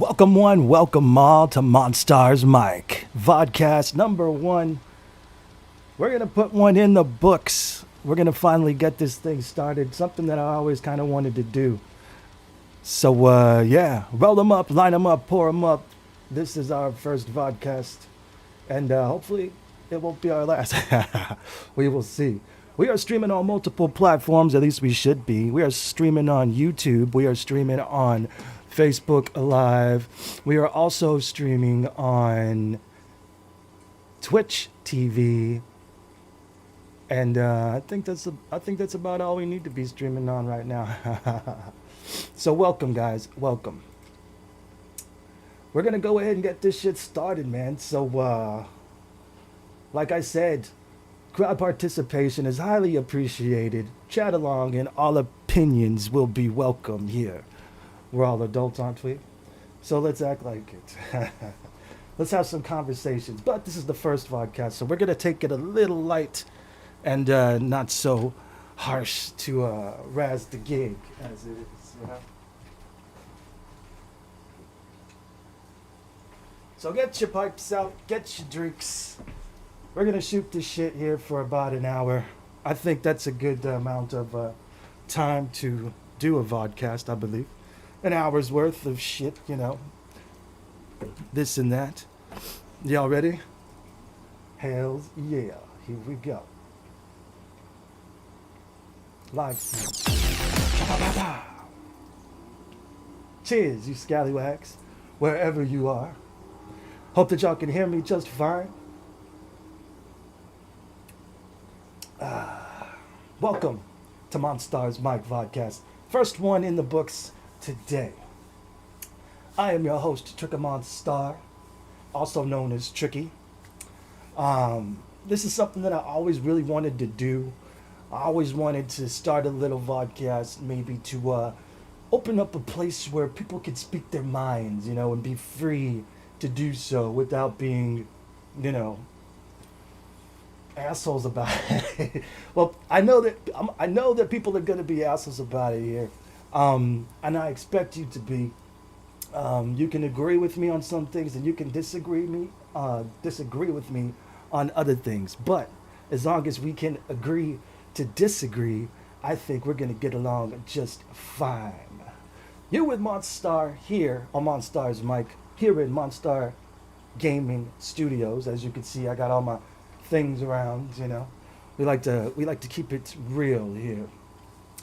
Welcome one, welcome all to MONSTARS MIC. Vodcast number 1. We're going to put one in the books. We're going to finally get this thing started. Something that I always kind of wanted to do. So, yeah, roll them up, line them up, pour them up. This is our first vodcast. And hopefully it won't be our last. We will see. We are streaming on multiple platforms, at least we should be. We are streaming on YouTube. We are streaming on Facebook Live. We are also streaming on Twitch TV. And I think that's about all we need to be streaming on right now. So welcome, guys. Welcome. We're going to go ahead and get this shit started, man. So, like I said, crowd participation is highly appreciated. Chat along and all opinions will be welcome here. We're all adults, aren't we? So let's act like it. Let's have some conversations. But this is the first podcast, so we're going to take it a little light and not so harsh to razz the gig as it is, you know? So get your pipes out, get your drinks. We're going to shoot this shit here for about an hour. I think that's a good amount of time to do a vodcast, I believe. An hour's worth of shit, you know. This and that. Y'all ready? Hells yeah. Here we go. Live stream. Cheers, you scallywags. Wherever you are. Hope that y'all can hear me just fine. Welcome to MONSTARS MIC Vodcast. First one in the books today. I am your host, Monstar, also known as Tricky. This is something that I always really wanted to do. I always wanted to start a little vodcast, maybe to open up a place where people could speak their minds, you know, and be free to do so without being, you know, assholes about it. Well, I know that people are going to be assholes about it here, and I expect you to be. You can agree with me on some things, and you can disagree with me on other things. But as long as we can agree to disagree, I think we're going to get along just fine. You're with Monstar here on MONSTARS MIC, here in Monstar Gaming Studios. As you can see, I got all my things around, you know. We like to keep it real here.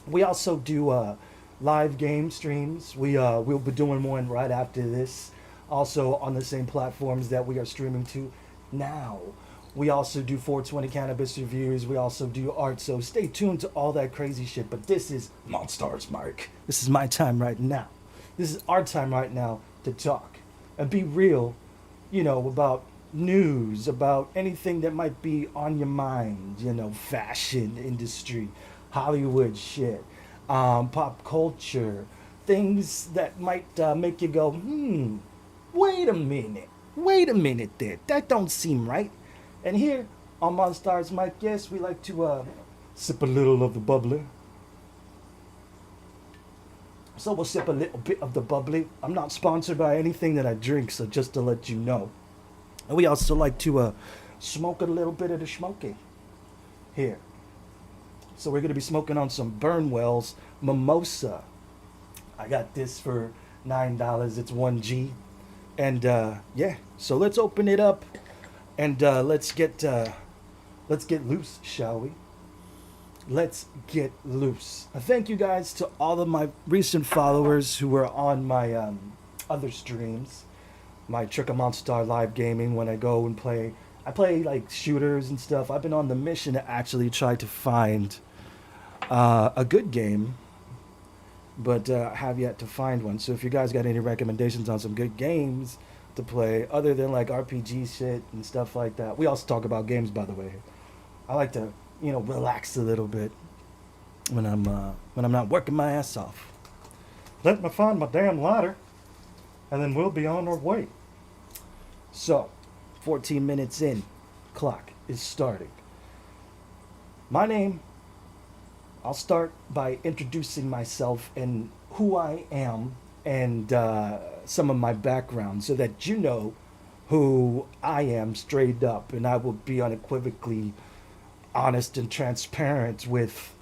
We also do live game streams. We'll be doing one right after this, also on the same platforms that we are streaming to now. We also do 420 cannabis reviews. We also do art, so stay tuned to all that crazy shit. But this is MONSTARS MIC. This is my time right now. This is our time right now to talk and be real, you know, about news, about anything that might be on your mind, you know, fashion industry, Hollywood shit, pop culture, things that might make you go, wait a minute there, that don't seem right. And here on MONSTARS MIC, yes, we like to sip a little of the bubbly. So we'll sip a little bit of the bubbly. I'm not sponsored by anything that I drink, so just to let you know. And we also like to smoke a little bit of the smoky here. So we're going to be smoking on some Burnwell's Mimosa. I got this for $9. It's 1G. And yeah, so let's open it up and let's get loose, shall we? Let's get loose. Thank you guys to all of my recent followers who were on my other streams. My Monstar live gaming, when I go and play. I play like shooters and stuff. I've been on the mission to actually try to find a good game, but I have yet to find one. So if you guys got any recommendations on some good games to play, other than like RPG shit and stuff like that. We also talk about games, by the way. I like to, you know, relax a little bit when I'm not working my ass off. Let me find my damn lighter, and then we'll be on our way. So, 14 minutes in, clock is starting. My name, I'll start by introducing myself and who I am and some of my background so that you know who I am straight up, and I will be unequivocally honest and transparent with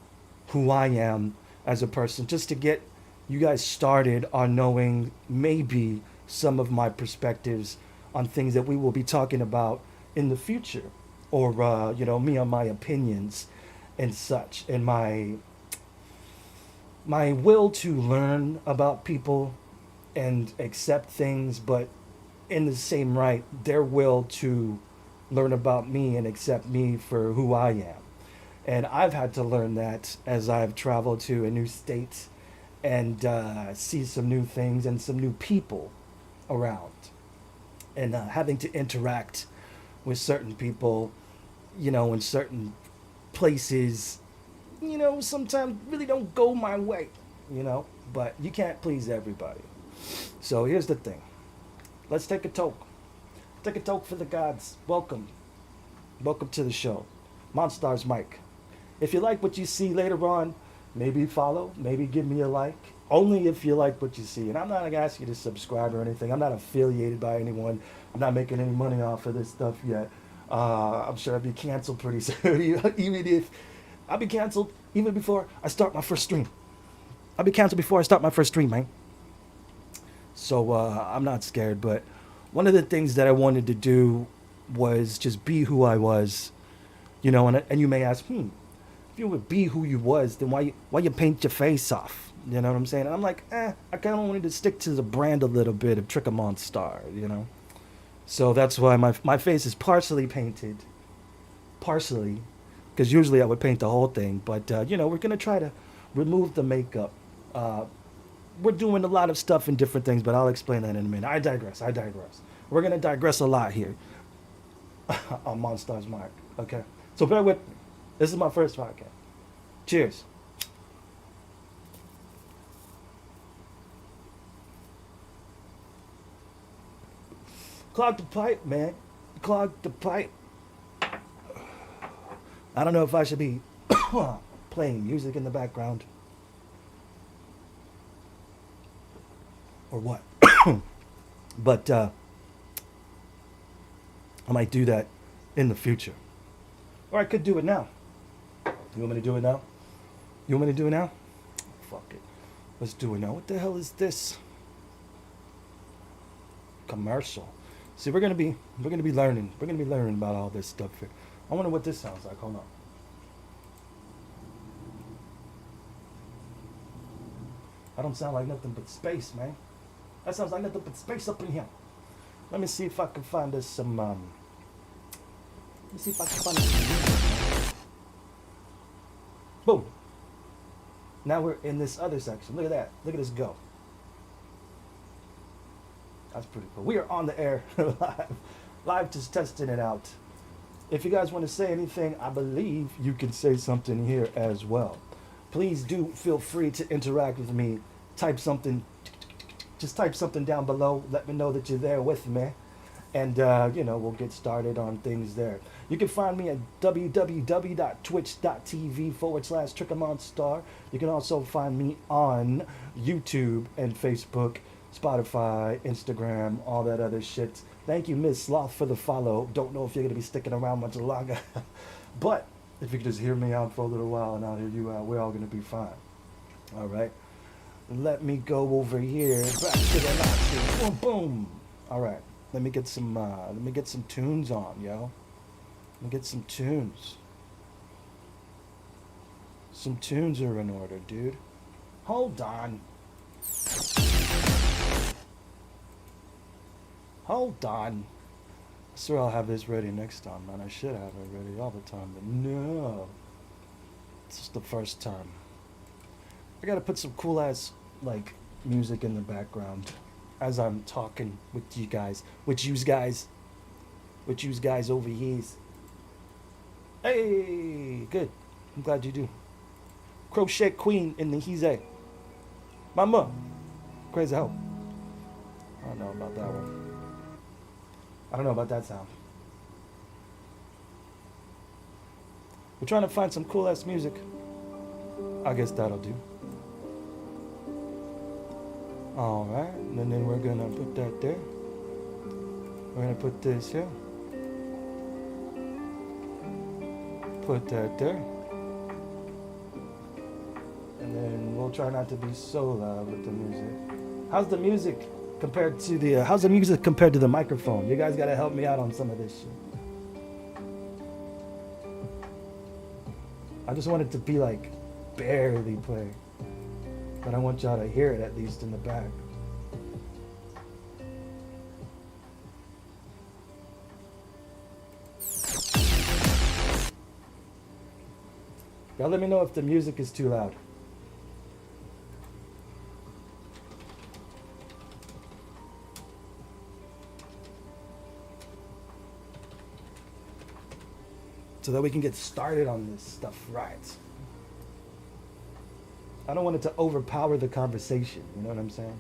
who I am as a person, just to get you guys started on knowing maybe some of my perspectives on things that we will be talking about in the future, or me on my opinions and such, and my will to learn about people and accept things, but in the same right, their will to learn about me and accept me for who I am. And I've had to learn that as I've traveled to a new state and see some new things and some new people around. And having to interact with certain people, in certain places, sometimes really don't go my way, but you can't please everybody. So here's the thing. Let's take a toke. Take a toke for the gods. Welcome. Welcome to the show. MONSTARS MIC. If you like what you see later on, maybe follow, maybe give me a like. Only if you like what you see. And I'm not going to ask you to subscribe or anything. I'm not affiliated by anyone. I'm not making any money off of this stuff yet. I'm sure I'll be canceled pretty soon. Even if I'll be canceled even before I start my first stream. I'll be canceled before I start my first stream, man. So I'm not scared. But one of the things that I wanted to do was just be who I was. And you may ask, if you would be who you was, then why you paint your face off? You know what I'm saying? And I'm like, I kind of wanted to stick to the brand a little bit of Trick a Monstar, So that's why my face is partially painted. Partially. Because usually I would paint the whole thing. But, we're going to try to remove the makeup. We're doing a lot of stuff and different things, but I'll explain that in a minute. I digress. We're going to digress a lot here on MONSTARS MIC. Okay? So bear with me. This is my first podcast. Cheers. Clog the pipe, man. Clog the pipe. I don't know if I should be playing music in the background or what. But I might do that in the future. Or I could do it now. You want me to do it now? Fuck it. Let's do it now. What the hell is this? Commercial. See, we're gonna be learning. We're gonna be learning about all this stuff here. I wonder what this sounds like. Hold on. I don't sound like nothing but space, man. That sounds like nothing but space up in here. Let me see if I can find us some. Let me see if I can find us some. Boom. Now we're in this other section. Look at that. Look at us go. That's pretty cool. We are on the air live, just testing it out. If you guys want to say anything, I believe you can say something here as well. Please do feel free to interact with me. Type something. Just type something down below. Let me know that you're there with me. And, we'll get started on things there. You can find me at www.twitch.tv/TrickAmonstar. You can also find me on YouTube and Facebook, Spotify, Instagram, all that other shit. Thank you, Miss Sloth, for the follow. Don't know if you're going to be sticking around much longer. But if you could just hear me out for a little while and I'll hear you out, we're all going to be fine. All right. Let me go over here. Back to the last. Boom, boom. All right. Let me get some tunes on, yo. Let me get some tunes. Some tunes are in order, dude. Hold on. Hold on. I swear I'll have this ready next time, man. I should have it ready all the time, but no. This is the first time. I gotta put some cool ass, music in the background as I'm talking with you guys. With you guys over here. Hey, good. I'm glad you do. Crochet Queen in the Hize. Mama. Crazy hoe. I don't know about that one. I don't know about that sound. We're trying to find some cool ass music. I guess that'll do. All right, and then we're gonna put that there. We're gonna put this here. Put that there. And then we'll try not to be so loud with the music. How's the music compared to the how's the music compared to the microphone? You guys gotta help me out on some of this shit. I just want it to be like barely play. But I want y'all to hear it at least in the back. Y'all let me know if the music is too loud. So that we can get started on this stuff right. I don't want it to overpower the conversation, you know what I'm saying?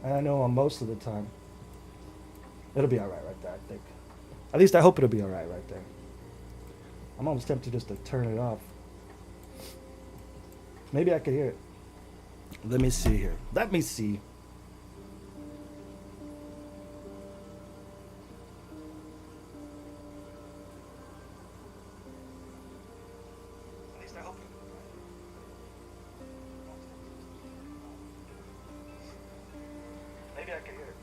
And I know on most of the time, it'll be alright right there, I think. At least I hope it'll be alright right there. I'm almost tempted just to turn it off. Maybe I could hear it. Let me see here. Let me see. At least I hope it. Maybe I can hear it.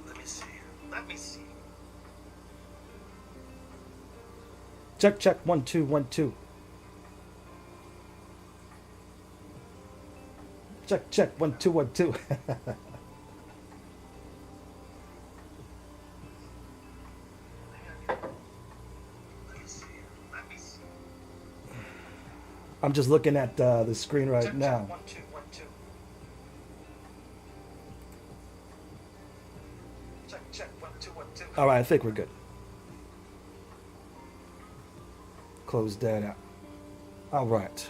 Let me see. Let me see. Check, check, 1 2 1 2. Check, check, 1 2 1 2. I'm just looking at the screen right now. Check, 1 2 1 2. Check, check, 1 2 1 2. All right, I think we're good. Close that out. All right.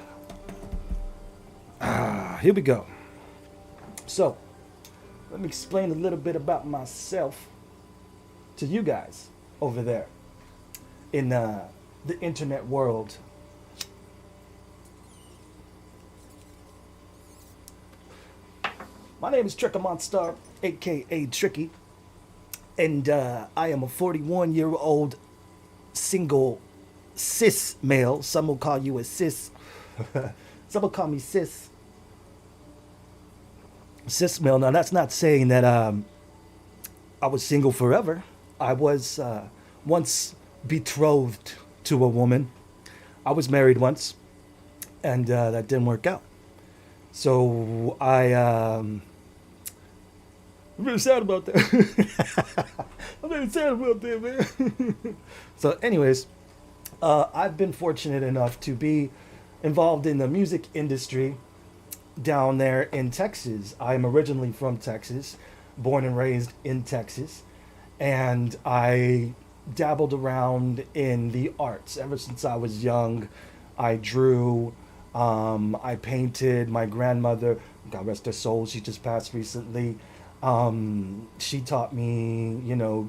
Here we go. So, let me explain a little bit about myself to you guys over there in the internet world. My name is Trick Monstar, aka Tricky, and I am a 41-year-old single cis male. Some will call you a cis. Some will call me cis. Cis male. Now that's not saying that I was single forever. I was once betrothed to a woman. I was married once, and that didn't work out. So I'm really sad about that. I'm really sad about that, man. So anyways, I've been fortunate enough to be involved in the music industry down there in Texas. I'm originally from Texas, born and raised in Texas, and I dabbled around in the arts ever since I was young. I drew, I painted. My grandmother, God rest her soul, she just passed recently. She taught me,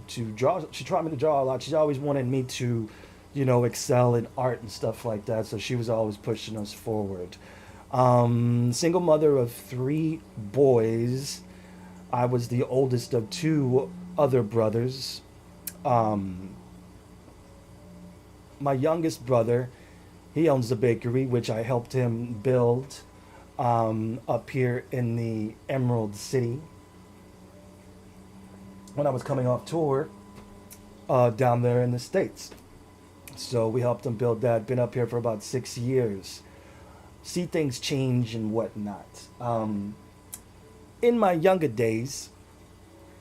to draw. She taught me to draw a lot. She always wanted me to, excel in art and stuff like that. So she was always pushing us forward. Single mother of 3 boys. I was the oldest of 2 other brothers. My youngest brother, he owns the bakery, which I helped him build up here in the Emerald City when I was coming off tour down there in the States. So we helped him build that. Been up here for about 6 years. See things change and whatnot. In my younger days,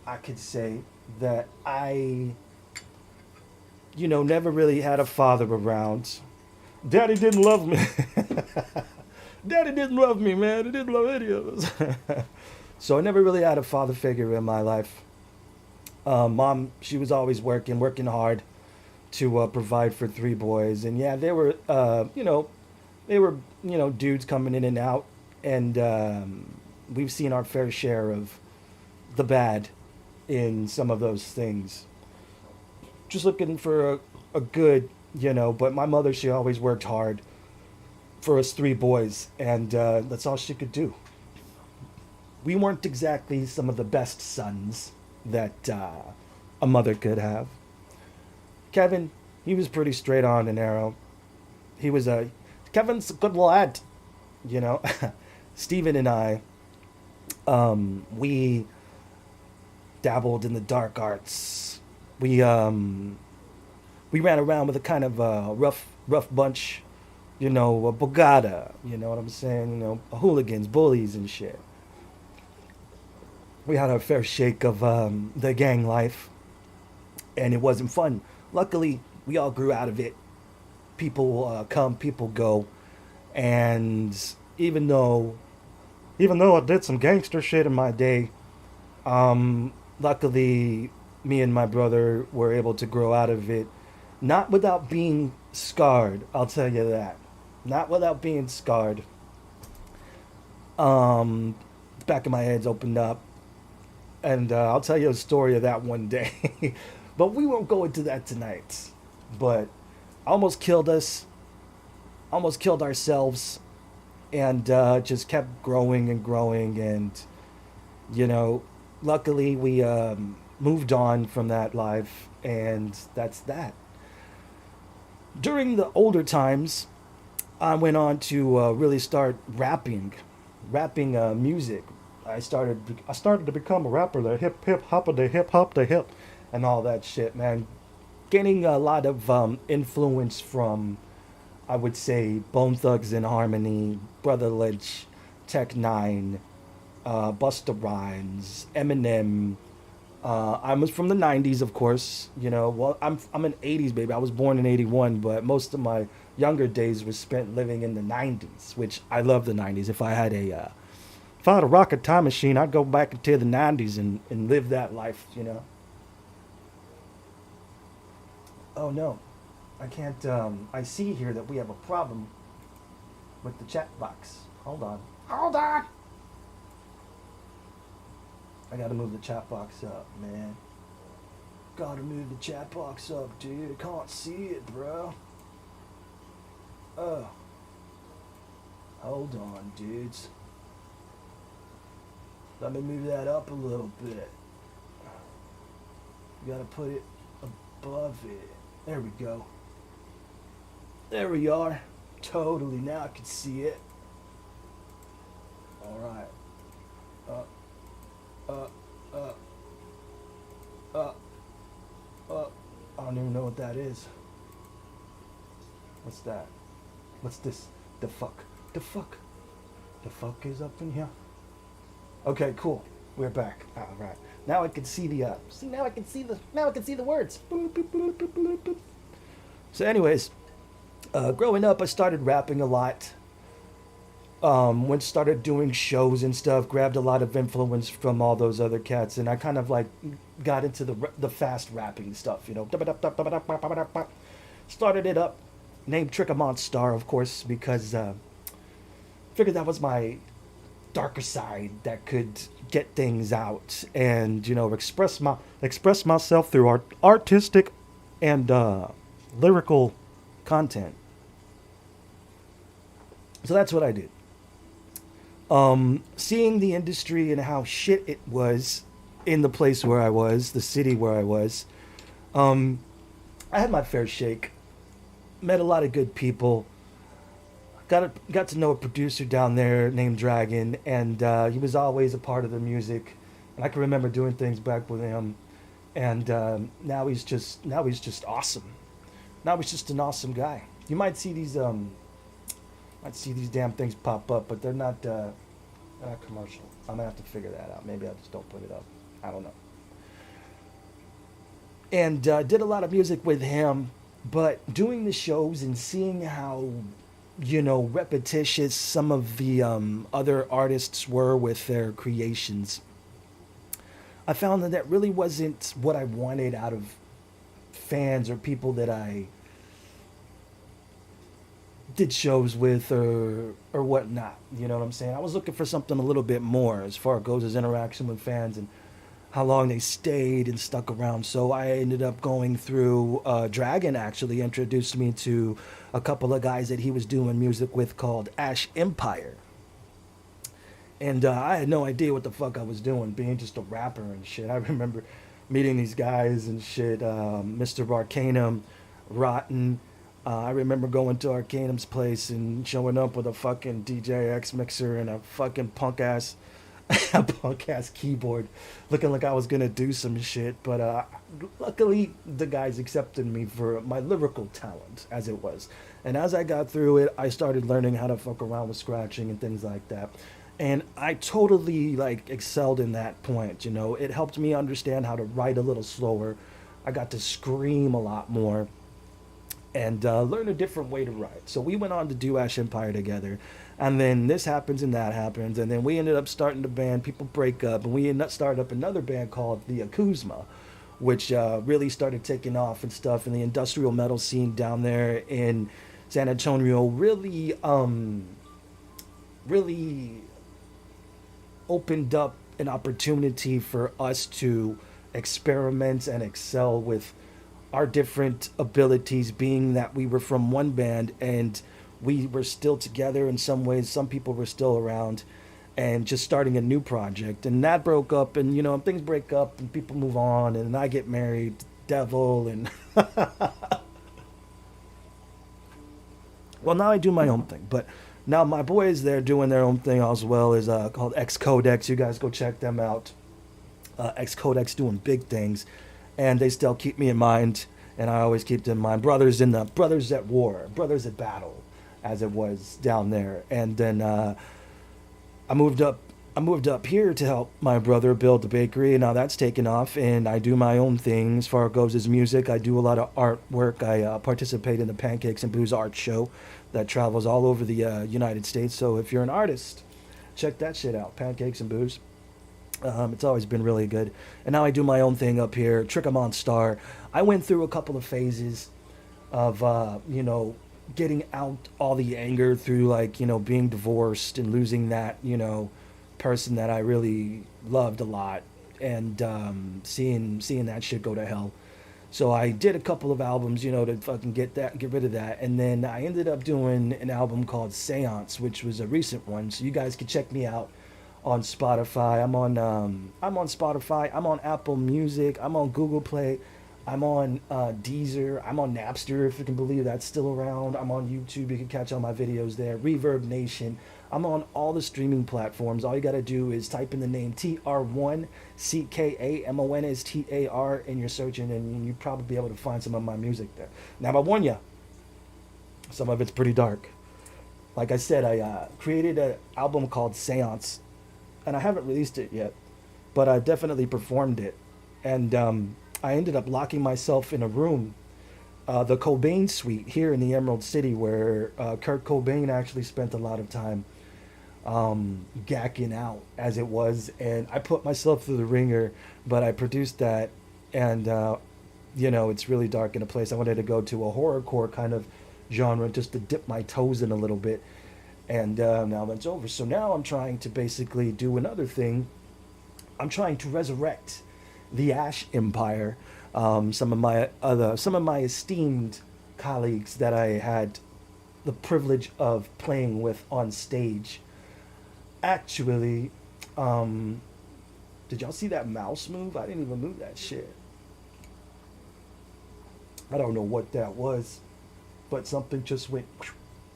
I could say that I, never really had a father around. Daddy didn't love me. Daddy didn't love me, man. He didn't love any of us. So I never really had a father figure in my life. Mom, she was always working hard to provide for 3 boys. And yeah, they were, dudes coming in and out. And we've seen our fair share of the bad in some of those things. Just looking for a good, but my mother, she always worked hard for us 3 boys. And that's all she could do. we weren't exactly some of the best sons that a mother could have. Kevin, he was pretty straight on and narrow. He was a Kevin's a good lad, you know. Steven and I, we dabbled in the dark arts. We ran around with a kind of rough bunch, you know, a bogata, you know what I'm saying, you know, hooligans, bullies, and shit. We had our fair shake of the gang life, and it wasn't fun. Luckily, we all grew out of it. People come, people go, and even though I did some gangster shit in my day, luckily, me and my brother were able to grow out of it, not without being scarred. I'll tell you that, not without being scarred. The back of my head's opened up, and I'll tell you a story of that one day. But we won't go into that tonight. But almost killed us, almost killed ourselves, and just kept growing and growing. And, you know, luckily we moved on from that life, and that's that. During the older times, I went on to really start rapping music. I started to become a rapper, the hip hop the hip, and all that shit, man. Gaining a lot of influence from, I would say, Bone Thugs and Harmony, Brother Lynch, Tech Nine, Busta Rhymes, Eminem. I was from the '90s, of course. You know, well, I'm an '80s baby. I was born in '81, but most of my younger days were spent living in the '90s, which I love the '90s. If I had a rocket time machine, I'd go back into the '90s and live that life. You know. Oh no, I can't. I see here that we have a problem with the chat box. Hold on. Hold on. I gotta move the chat box up, man. Gotta move the chat box up, dude. I can't see it, bro. Oh. Hold on, dudes. Let me move that up a little bit. You gotta put it above it. There we go. There we are. Totally. Now I can see it. Alright. I don't even know what that is. What's that? What's this? The fuck? The fuck? The fuck is up in here? Okay, cool. We're back. All right. Now I can see the. Now I can see the words. So, anyways, growing up, I started rapping a lot. Started doing shows and stuff. Grabbed a lot of influence from all those other cats, and I kind of like got into the fast rapping stuff. You know, started it up. Named Trick a Monstar, of course, because figured that was my darker side that could get things out and, you know, express myself through artistic and lyrical content. So that's what I did. Seeing the industry and how shit it was in the place where I was, the city where I was, I had my fair shake. Met a lot of good people. Got to know a producer down there named Dragon, and he was always a part of the music. And I can remember doing things back with him. And now he's just awesome. Now he's just an awesome guy. You might see these damn things pop up, but they're not commercial. I'm gonna have to figure that out. Maybe I just don't put it up. I don't know. And did a lot of music with him, but doing the shows and seeing how, you know, repetitious some of the other artists were with their creations, I found that really wasn't what I wanted out of fans or people that I did shows with or whatnot. You know what I'm saying? I was looking for something a little bit more as far as goes as interaction with fans and how long they stayed and stuck around. So I ended up going through Dragon actually introduced me to a couple of guys that he was doing music with called Ash Empire. And I had no idea what the fuck I was doing, being just a rapper and shit. I remember meeting these guys and shit, Mr. Arcanum, Rotten. I remember going to Arcanum's place and showing up with a fucking DJX mixer and a fucking a punk ass keyboard, looking like I was gonna do some shit. But luckily, the guys accepted me for my lyrical talent, as it was. And as I got through it, I started learning how to fuck around with scratching and things like that. And I totally like excelled in that point. You know, it helped me understand how to write a little slower. I got to scream a lot more and learn a different way to write. So we went on to do Ash Empire together, and then this happens and that happens, and then we ended up starting the band. People break up, and we ended up started up another band called the Akuzma, which really started taking off and stuff. And the industrial metal scene down there in San Antonio really opened up an opportunity for us to experiment and excel with our different abilities, being that we were from one band and we were still together in some ways. Some people were still around and just starting a new project. And that broke up, and you know, things break up and people move on, and I get married, devil, and well, now I do my own thing. But now my boys, they're doing their own thing as well, is called X Codex. You guys go check them out. X Codex doing big things, and they still keep me in mind, and I always keep them in mind. Brothers in the brothers at war, brothers at battle, as it was down there. And then I moved up. I moved up here to help my brother build the bakery, and now that's taken off. And I do my own thing as far as goes as music. I do a lot of artwork. I participate in the Pancakes and Booze art show that travels all over the United States. So if you're an artist, check that shit out. Pancakes and Booze. It's always been really good. And now I do my own thing up here. Trick a Monstar. I went through a couple of phases of you know, getting out all the anger through, like, you know, being divorced and losing that, you know, person that I really loved a lot, and seeing that shit go to hell. So I did a couple of albums, you know, to fucking get rid of that, and then I ended up doing an album called Seance, which was a recent one. So you guys can check me out on Spotify. I'm on Spotify. I'm on Apple Music. I'm on Google Play. I'm on Deezer. I'm on Napster, if you can believe that's still around. I'm on YouTube. You can catch all my videos there. Reverb Nation. I'm on all the streaming platforms. All you got to do is type in the name TR1CKAMONSTAR and you're searching, and you'll probably be able to find some of my music there. Now, I warn you, some of it's pretty dark. Like I said, I created an album called Seance, and I haven't released it yet, but I definitely performed it. And I ended up locking myself in a room, the Cobain Suite here in the Emerald City, where Kurt Cobain actually spent a lot of time gacking out, as it was. And I put myself through the ringer, but I produced that, and you know, it's really dark in a place. I wanted to go to a horrorcore kind of genre just to dip my toes in a little bit, and now that's over. So now I'm trying to basically do another thing. I'm trying to resurrect the Ash Empire. Some of my esteemed colleagues that I had the privilege of playing with on stage. Actually, did y'all see that mouse move? I didn't even move that shit. I don't know what that was, but something just went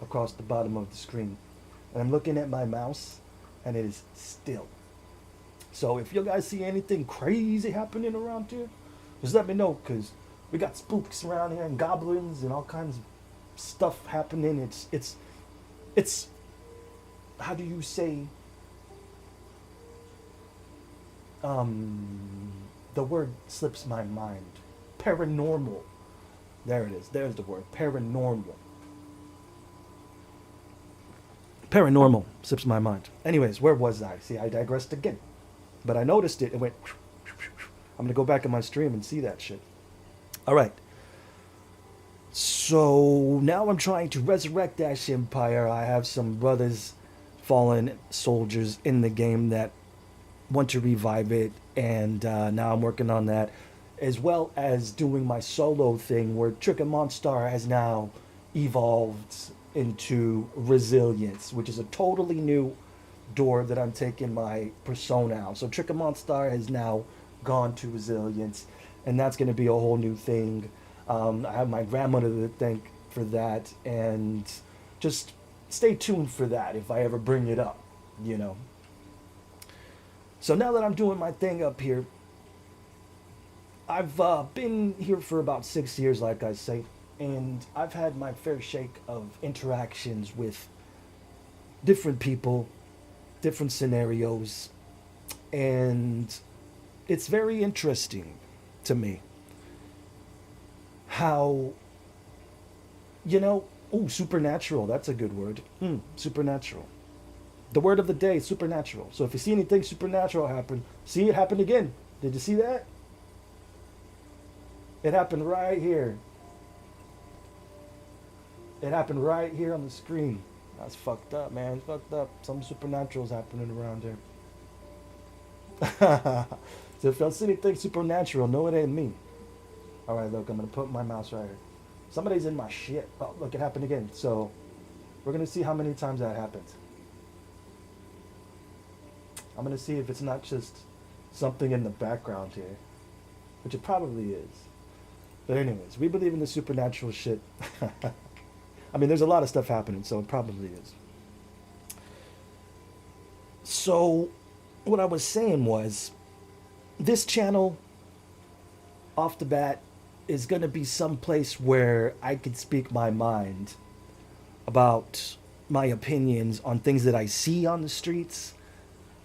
across the bottom of the screen. And I'm looking at my mouse, and it is still. So if you guys see anything crazy happening around here, just let me know, because we got spooks around here and goblins and all kinds of stuff happening. It's how do you say, the word slips my mind. Paranormal. There it is. There's the word. Paranormal. Paranormal slips my mind. Anyways, where was I? See, I digressed again. But I noticed it. It went. I'm going to go back in my stream and see that shit. All right. So now I'm trying to resurrect Ash Empire. I have some brothers, fallen soldiers in the game that want to revive it. And now I'm working on that, as well as doing my solo thing where Trick and Monstar has now evolved into Resilience, which is a totally new door that I'm taking my persona out. So Trick of Monstar has now gone to Resilience, and that's going to be a whole new thing. I have my grandmother to thank for that, and just stay tuned for that if I ever bring it up, you know. So now that I'm doing my thing up here, I've been here for about 6 years, like I say, and I've had my fair shake of interactions with different people, different scenarios, and it's very interesting to me how, supernatural, that's a good word. Supernatural. The word of the day, supernatural. So if you see anything supernatural happen, see it happen again. Did you see that? It happened right here. It happened right here on the screen. That's fucked up, man. It's fucked up. Some supernatural's happening around here. So if y'all see anything supernatural, no, it ain't me. All right, look, I'm gonna put my mouse right here. Somebody's in my shit. Oh, look, it happened again. So we're gonna see how many times that happens. I'm gonna see if it's not just something in the background here, which it probably is. But anyways, we believe in the supernatural shit. I mean, there's a lot of stuff happening, so it probably is. So what I was saying was, this channel, off the bat, is going to be some place where I can speak my mind about my opinions on things that I see on the streets,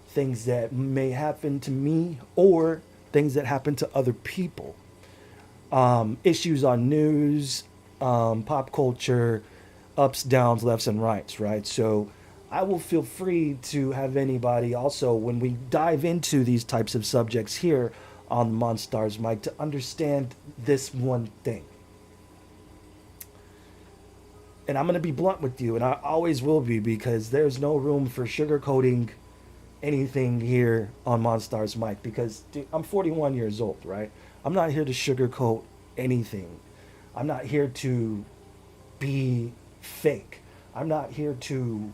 things that may happen to me, or things that happen to other people. Issues on news, pop culture, ups, downs, lefts, and rights, right? So I will feel free to have anybody also, when we dive into these types of subjects here on the MONSTARS mic, to understand this one thing. And I'm going to be blunt with you, and I always will be, because there's no room for sugarcoating anything here on MONSTARS mic, because dude, I'm 41 years old, right? I'm not here to sugarcoat anything. I'm not here to be fake. I'm not here to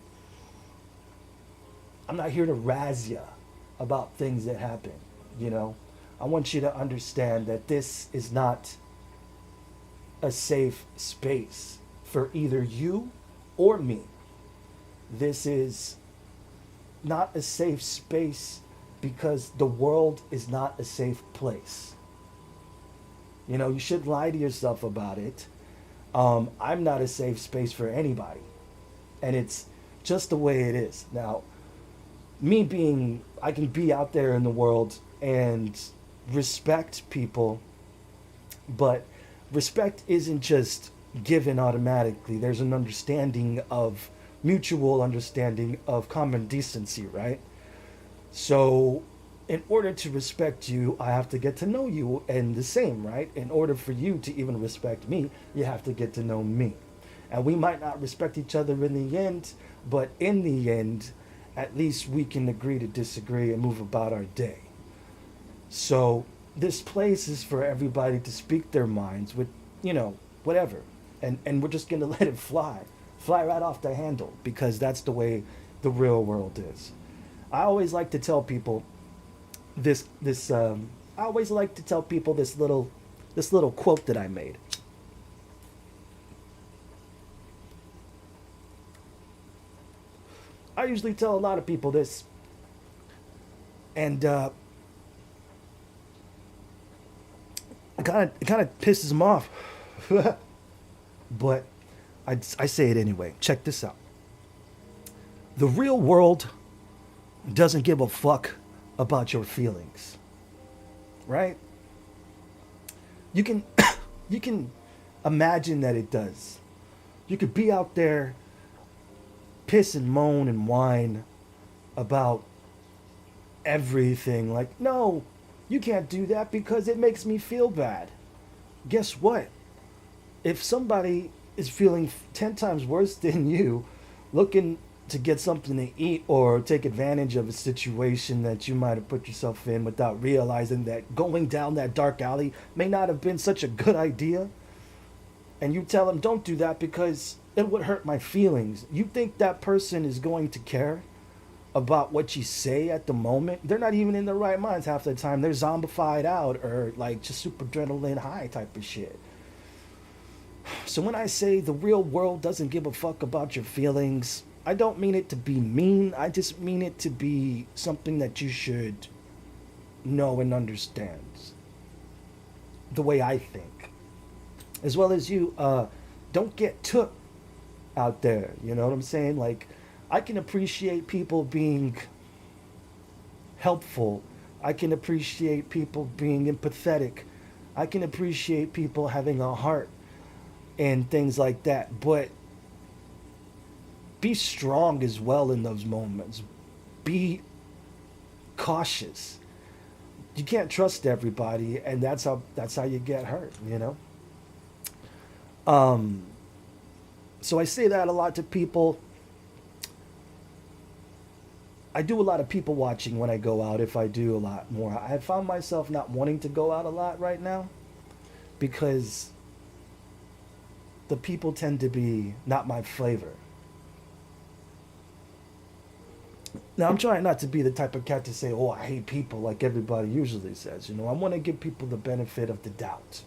razz ya about things that happen, you know? I want you to understand that this is not a safe space for either you or me. This is not a safe space because the world is not a safe place. You know, you shouldn't lie to yourself about it. I'm not a safe space for anybody. And it's just the way it is. Now, I can be out there in the world and respect people, but respect isn't just given automatically. There's an mutual understanding of common decency, right? So in order to respect you, I have to get to know you, and the same, right? In order for you to even respect me, you have to get to know me. And we might not respect each other in the end, but in the end, at least we can agree to disagree and move about our day. So this place is for everybody to speak their minds with, whatever. And we're just going to let it fly right off the handle, because that's the way the real world is. I always like to tell people this little quote that I made. I usually tell a lot of people this, and it kind of pisses them off, but I say it anyway. Check this out. The real world doesn't give a fuck about your feelings, right? You can you can imagine that it does. You could be out there, piss and moan and whine about everything. Like, no, you can't do that because it makes me feel bad. Guess what? If somebody is feeling 10 times worse than you, looking to get something to eat or take advantage of a situation that you might have put yourself in without realizing that going down that dark alley may not have been such a good idea, and you tell them, don't do that because it would hurt my feelings, you think that person is going to care? about what you say at the moment, they're not even in their right minds half the time. They're zombified out or like just super adrenaline high type of shit. So when I say the real world doesn't give a fuck about your feelings, I don't mean it to be mean. I just mean it to be something that you should know and understand the way I think. As well as you, don't get took out there. You know what I'm saying? Like, I can appreciate people being helpful. I can appreciate people being empathetic. I can appreciate people having a heart and things like that. But be strong as well in those moments. Be cautious. You can't trust everybody, and that's how you get hurt, you know? So I say that a lot to people. I do a lot of people watching when I go out, if I do a lot more. I have found myself not wanting to go out a lot right now because the people tend to be not my flavor. Now, I'm trying not to be the type of cat to say, oh, I hate people like everybody usually says. You know, I want to give people the benefit of the doubt.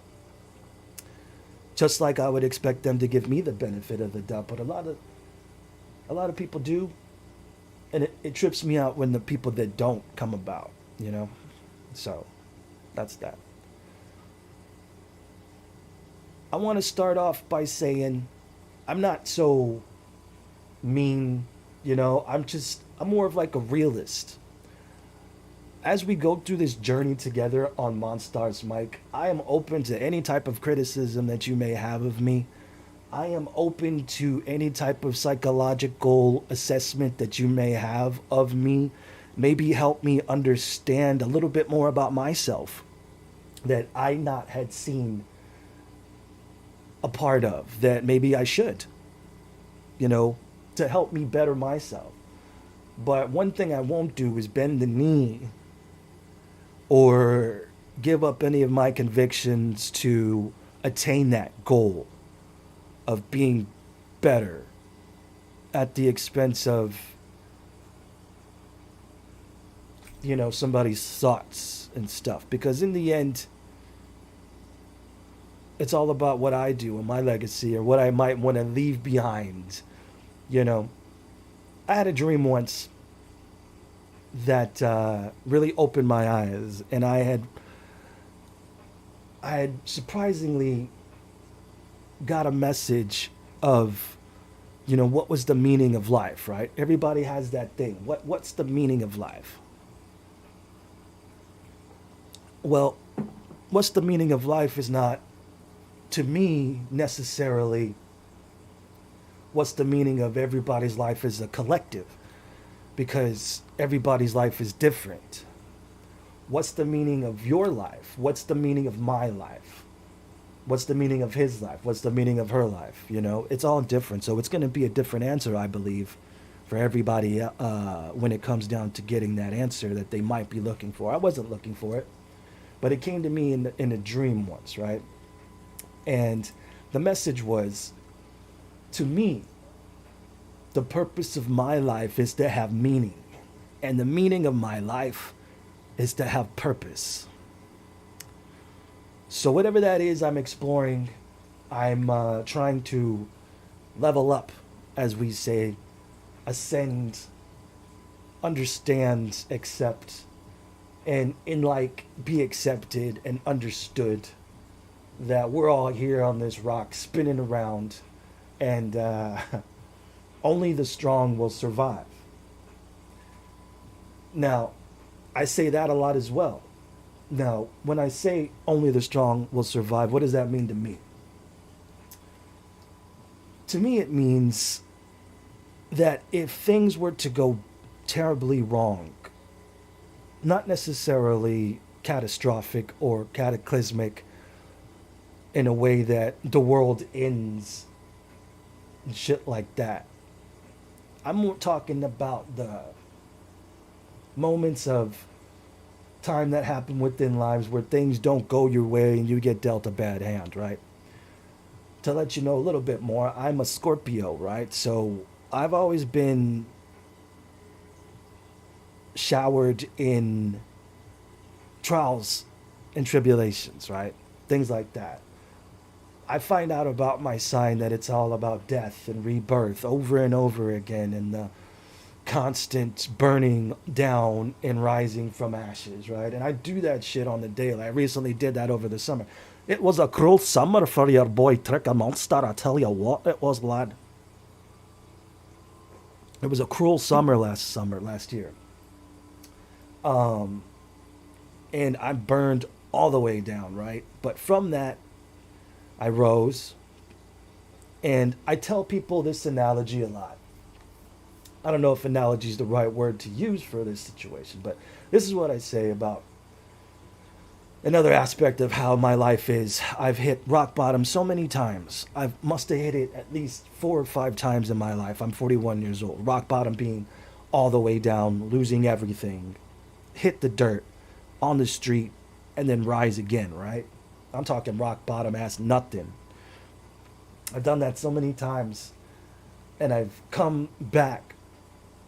Just like I would expect them to give me the benefit of the doubt. But a lot of people do. And it trips me out when the people that don't come about, you know? So, that's that. I want to start off by saying I'm not so mean, you know? I'm more of like a realist. As we go through this journey together on MONSTARS MIC, I am open to any type of criticism that you may have of me. I am open to any type of psychological assessment that you may have of me. Maybe help me understand a little bit more about myself that I not had seen a part of, that maybe I should, you know, to help me better myself. But one thing I won't do is bend the knee or give up any of my convictions to attain that goal of being better at the expense of, you know, somebody's thoughts and stuff. Because in the end, it's all about what I do and my legacy or what I might want to leave behind. You know, I had a dream once that really opened my eyes, and I had surprisingly got a message of, you know, what was the meaning of life, right? Everybody has that thing. What's the meaning of life? Well, what's the meaning of life is not, to me, necessarily what's the meaning of everybody's life as a collective, because everybody's life is different. What's the meaning of your life? What's the meaning of my life? What's the meaning of his life? What's the meaning of her life? You know, it's all different. So it's going to be a different answer, I believe, for everybody when it comes down to getting that answer that they might be looking for. I wasn't looking for it, but it came to me in a dream once, right? And the message was, to me, the purpose of my life is to have meaning. And the meaning of my life is to have purpose. So whatever that is, I'm exploring. I'm trying to level up, as we say, ascend, understand, accept, and be accepted and understood that we're all here on this rock spinning around, and only the strong will survive. Now, I say that a lot as well. Now, when I say only the strong will survive, what does that mean to me? To me, it means that if things were to go terribly wrong, not necessarily catastrophic or cataclysmic in a way that the world ends and shit like that. I'm more talking about the moments of time that happen within lives where things don't go your way and you get dealt a bad hand, right? To let you know a little bit more, I'm a Scorpio, right? So I've always been showered in trials and tribulations, right? Things like that. I find out about my sign that it's all about death and rebirth over and over again, and the constant burning down and rising from ashes, right? And I do that shit on the daily. I recently did that over the summer. It was a cruel summer for your boy Trick a Monster, I tell you what it was, lad. It was a cruel summer last year. Um, and I burned all the way down, right? But from that, I rose, and I tell people this analogy a lot. I don't know if analogy is the right word to use for this situation, but this is what I say about another aspect of how my life is. I've hit rock bottom so many times. I must have hit it at least 4 or 5 times in my life. I'm 41 years old. Rock bottom being all the way down, losing everything, hit the dirt, on the street, and then rise again, right? I'm talking rock bottom ass nothing. I've done that so many times, and I've come back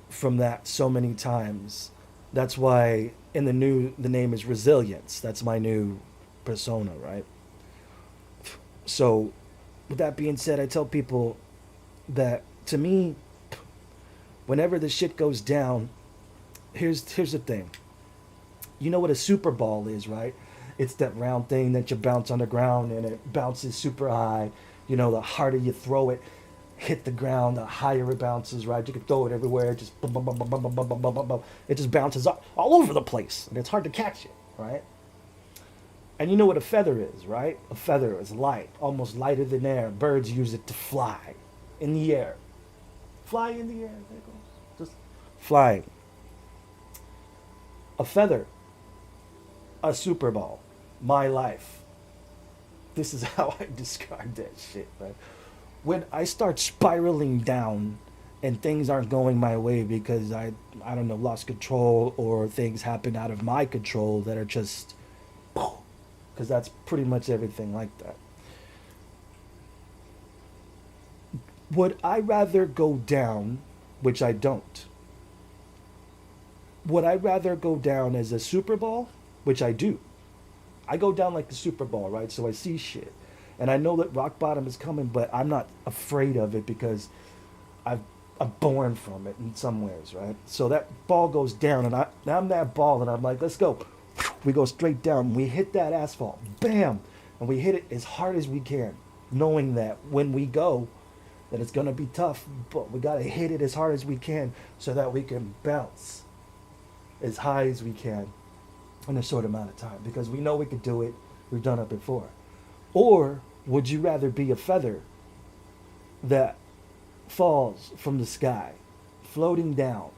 from that so many times. That's why the name is resilience. That's my new persona, right? So with that being said, I tell people that, to me, whenever the shit goes down, here's the thing. You know what a super ball is, right? It's that round thing that you bounce on the ground and it bounces super high. You know, the harder you throw it, hit the ground, the higher it bounces, right? You can throw it everywhere, just bum, bum, bum, bum, bum, bum, bum, bum, bum, bum. It just bounces all over the place, and it's hard to catch it, right? And you know what a feather is, right? A feather is light, almost lighter than air. Birds use it to fly in the air. Fly in the air, there it goes. Just flying. A feather, a super ball, my life. This is how I describe that shit, right? When I start spiraling down and things aren't going my way because I don't know, lost control, or things happen out of my control that are just, because that's pretty much everything like that. Would I rather go down, which I don't? Would I rather go down as a Super Bowl, which I do? I go down like the Super Bowl, right? So I see shit. And I know that rock bottom is coming, but I'm not afraid of it because I'm born from it in some ways, right? So that ball goes down, and I'm that ball, and I'm like, let's go. We go straight down. We hit that asphalt. Bam! And we hit it as hard as we can, knowing that when we go, that it's going to be tough, but we got to hit it as hard as we can so that we can bounce as high as we can in a short amount of time, because we know we could do it. We've done it before. Or would you rather be a feather that falls from the sky, floating down,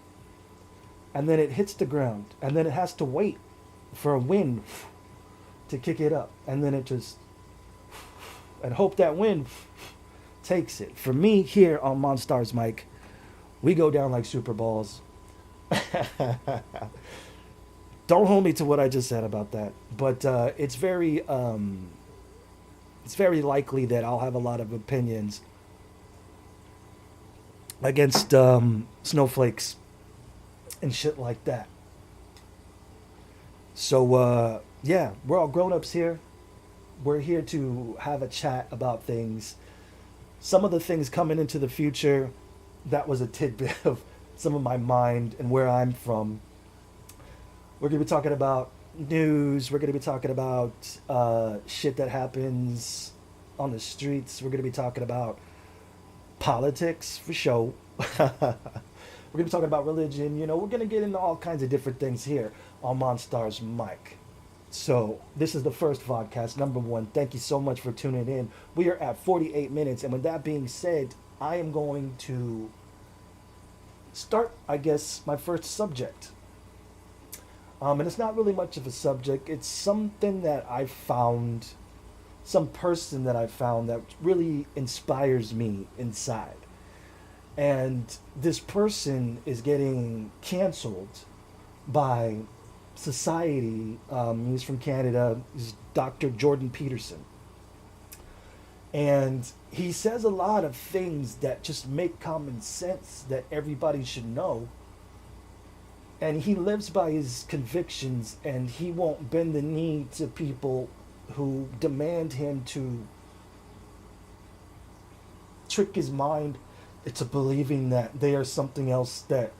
and then it hits the ground, and then it has to wait for a wind to kick it up, and then it just, and hope that wind takes it? For me, here on MONSTARS MIC, we go down like Super Balls. Don't hold me to what I just said about that, but it's very likely that I'll have a lot of opinions against snowflakes and shit like that. So yeah, we're all grown-ups here. We're here to have a chat about things. Some of the things coming into the future, that was a tidbit of some of my mind and where I'm from. We're going to be talking about news. We're going to be talking about shit that happens on the streets. We're going to be talking about politics, for sure. We're going to be talking about religion. You know, we're going to get into all kinds of different things here on MONSTARS MIC. So this is the first vodcast, number 1. Thank you so much for tuning in. We are at 48 minutes. And with that being said, I am going to start, I guess, my first subject. And it's not really much of a subject. It's something that I found, some person that I found that really inspires me inside. And this person is getting canceled by society. He's from Canada. He's Dr. Jordan Peterson. And he says a lot of things that just make common sense that everybody should know. And he lives by his convictions, and he won't bend the knee to people who demand him to trick his mind into believing that they are something else that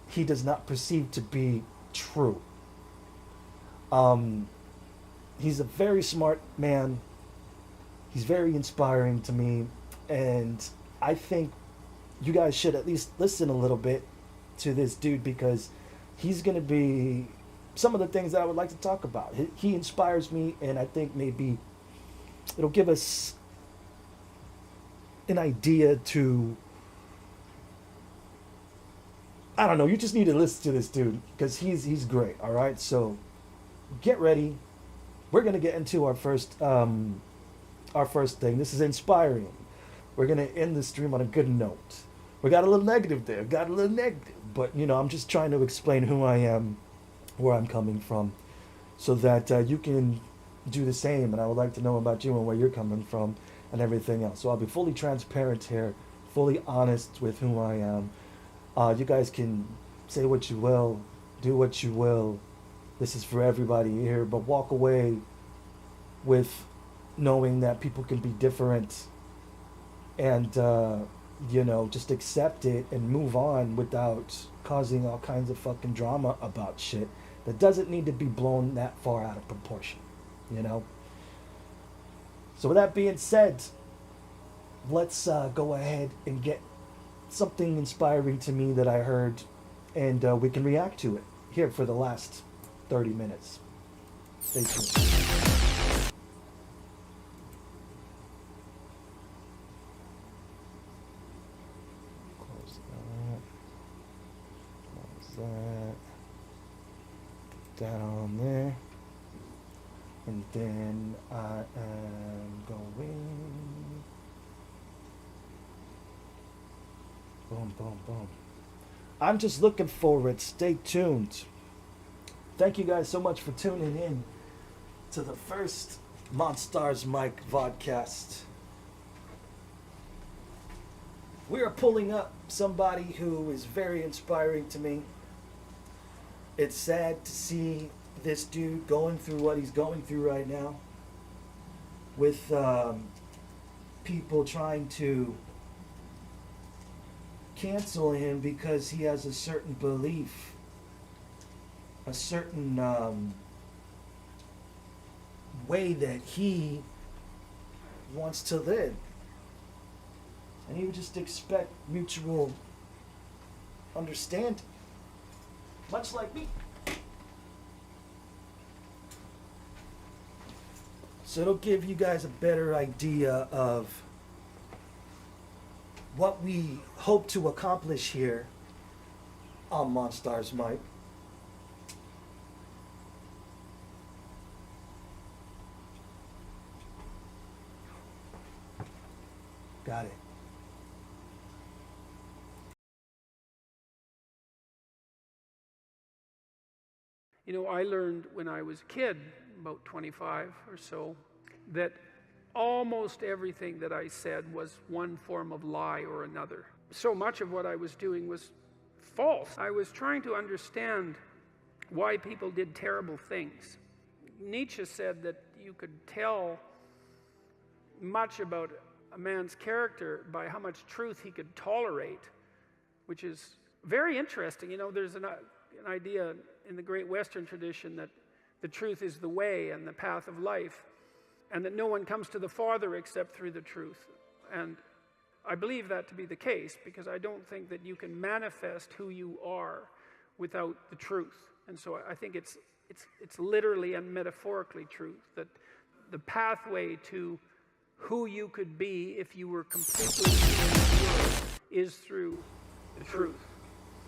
he does not perceive to be true. Um, he's a very smart man. He's very inspiring to me, and I think you guys should at least listen a little bit to this dude, because he's going to be some of the things that I would like to talk about. He inspires me, and I think maybe it'll give us an idea to, I don't know, you just need to listen to this dude because he's great. All right, so get ready. We're gonna get into our first thing. This is inspiring. We're gonna end the stream on a good note. We got a little negative there, but I'm just trying to explain who I am, where I'm coming from, so that you can do the same. And I would like to know about you and where you're coming from and everything else. So I'll be fully transparent here, fully honest with who I am. You guys can say what you will, do what you will. This is for everybody here, but walk away with knowing that people can be different, and just accept it and move on without causing all kinds of fucking drama about shit that doesn't need to be blown that far out of proportion, you know? So with that being said, let's go ahead and get something inspiring to me that I heard, and we can react to it here for the last 30 minutes. Stay tuned. That down there, and then I am going boom, boom, boom. I'm just looking for it. Stay tuned. Thank you guys so much for tuning in to the first MONSTARS MIC vodcast. We are pulling up somebody who is very inspiring to me. It's sad to see this dude going through what he's going through right now, with people trying to cancel him because he has a certain belief, a certain way that he wants to live. And he would just expect mutual understanding, much like me. So it'll give you guys a better idea of what we hope to accomplish here on MONSTARS MIC. Got it. You know, I learned when I was a kid, about 25 or so, that almost everything that I said was one form of lie or another. So much of what I was doing was false. I was trying to understand why people did terrible things. Nietzsche said that you could tell much about a man's character by how much truth he could tolerate, which is very interesting. You know, there's an idea in the great Western tradition that the truth is the way and the path of life, and that no one comes to the Father except through the truth. And I believe that to be the case, because I don't think that you can manifest who you are without the truth. And so I think it's literally and metaphorically truth, that the pathway to who you could be if you were completely is through the truth.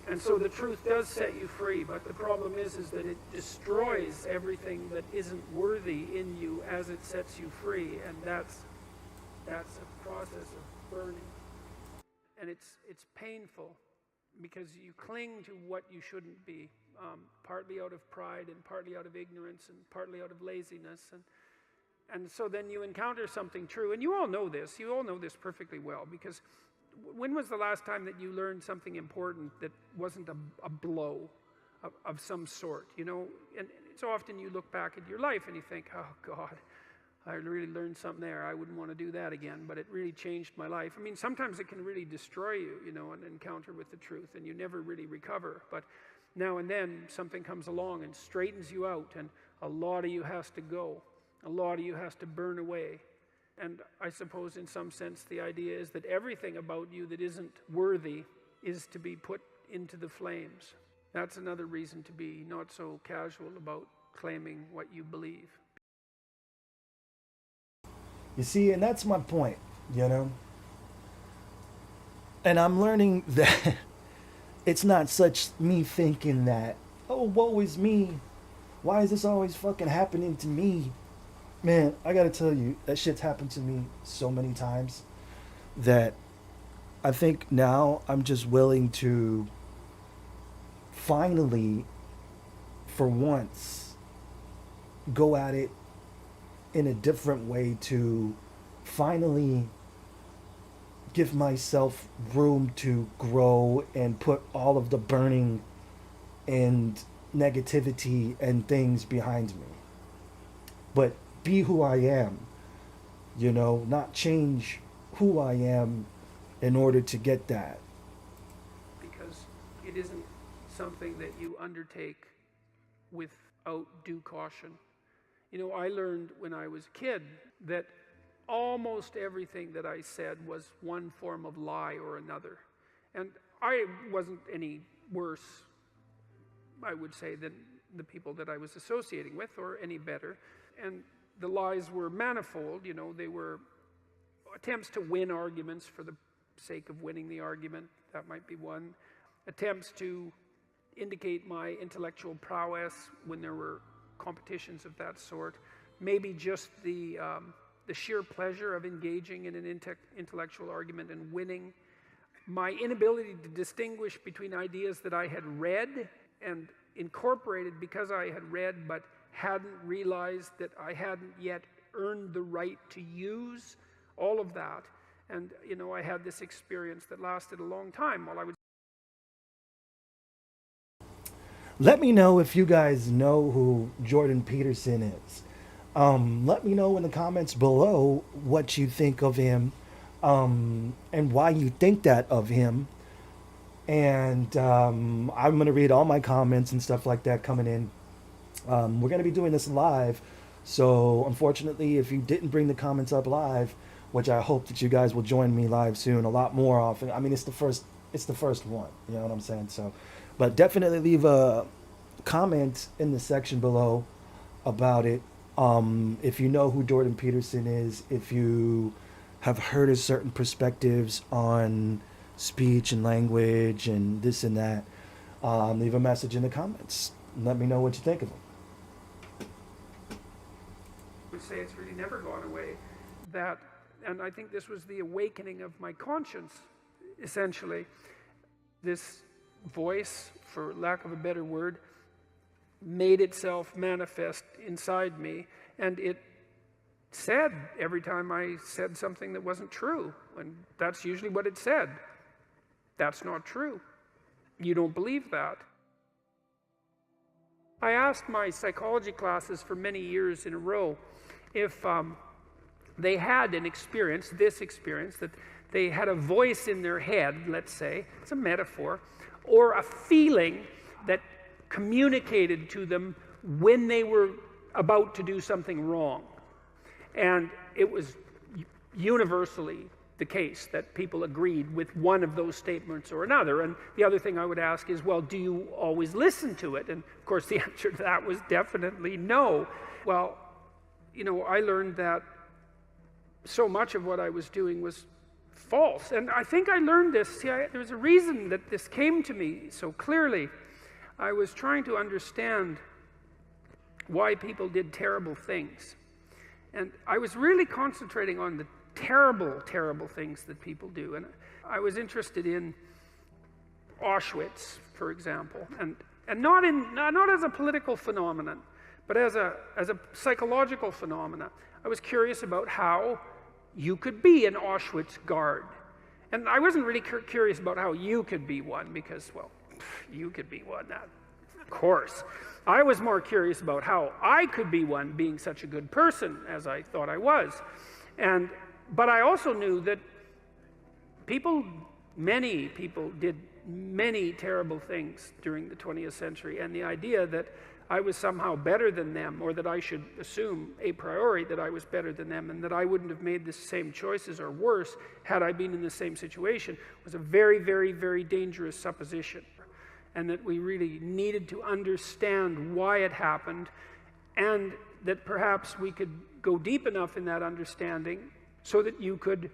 And so the truth does set you free, but the problem is that it destroys everything that isn't worthy in you as it sets you free, and that's a process of burning. And it's painful because you cling to what you shouldn't be, partly out of pride and partly out of ignorance and partly out of laziness, and so then you encounter something true, and you all know this perfectly well, because when was the last time that you learned something important that wasn't a blow? of some sort, you know. And so often you look back at your life and you think, oh God, I really learned something there. I wouldn't want to do that again, but it really changed my life. I mean, sometimes it can really destroy you, you know, an encounter with the truth, and you never really recover. But now and then something comes along and straightens you out, and a lot of you has to go. A lot of you has to burn away. And I suppose in some sense the idea is that everything about you that isn't worthy is to be put into the flames. That's another reason to be not so casual about claiming what you believe. You see, and that's my point, you know? And I'm learning that it's not such me thinking that, oh, woe is me. Why is this always fucking happening to me? Man, I gotta tell you, that shit's happened to me so many times that I think now I'm just willing to finally, for once, go at it in a different way, to finally give myself room to grow and put all of the burning and negativity and things behind me. But be who I am, you know, not change who I am in order to get that. Because it isn't something that you undertake without due caution. You know, I learned when I was a kid that almost everything that I said was one form of lie or another. And I wasn't any worse, I would say, than the people that I was associating with, or any better. And the lies were manifold, you know. They were attempts to win arguments for the sake of winning the argument. That might be one. Attempts to indicate my intellectual prowess when there were competitions of that sort. Maybe just the sheer pleasure of engaging in an intellectual argument and winning. My inability to distinguish between ideas that I had read and incorporated because I had read, but hadn't realized that I hadn't yet earned the right to use, all of that. And, you know, I had this experience that lasted a long time while I was... Let me know if you guys know who Jordan Peterson is. Let me know in the comments below what you think of him, and why you think that of him. And I'm going to read all my comments and stuff like that coming in. We're going to be doing this live. So unfortunately, if you didn't bring the comments up live, which I hope that you guys will join me live soon, a lot more often. I mean, it's the first one, you know what I'm saying? So, but definitely leave a comment in the section below about it. If you know who Jordan Peterson is, if you have heard of certain perspectives on speech and language and this and that, leave a message in the comments. Let me know what you think of him. I would say it's really never gone away. That, and I think this was the awakening of my conscience, essentially. This voice, for lack of a better word, made itself manifest inside me, and it said every time I said something that wasn't true, and that's usually what it said. That's not true. You don't believe that. I asked my psychology classes for many years in a row if they had an experience, this experience, that they had a voice in their head, let's say, it's a metaphor, or a feeling that communicated to them when they were about to do something wrong. And it was universally the case that people agreed with one of those statements or another. And the other thing I would ask is, well, do you always listen to it? And of course the answer to that was definitely no. Well, you know, I learned that so much of what I was doing was false. And I think I learned this, see, there was a reason that this came to me so clearly. I was trying to understand why people did terrible things. And I was really concentrating on the terrible, terrible things that people do. And I was interested in Auschwitz, for example, and not as a political phenomenon, but as a psychological phenomenon. I was curious about how you could be an Auschwitz guard. And I wasn't really curious about how you could be one, because, well, you could be one. Of course. I was more curious about how I could be one, being such a good person as I thought I was. But I also knew that many people did many terrible things during the 20th century, and the idea that I was somehow better than them, or that I should assume a priori that I was better than them, and that I wouldn't have made the same choices or worse had I been in the same situation, was a very, very, very dangerous supposition. And that we really needed to understand why it happened, and that perhaps we could go deep enough in that understanding so that you could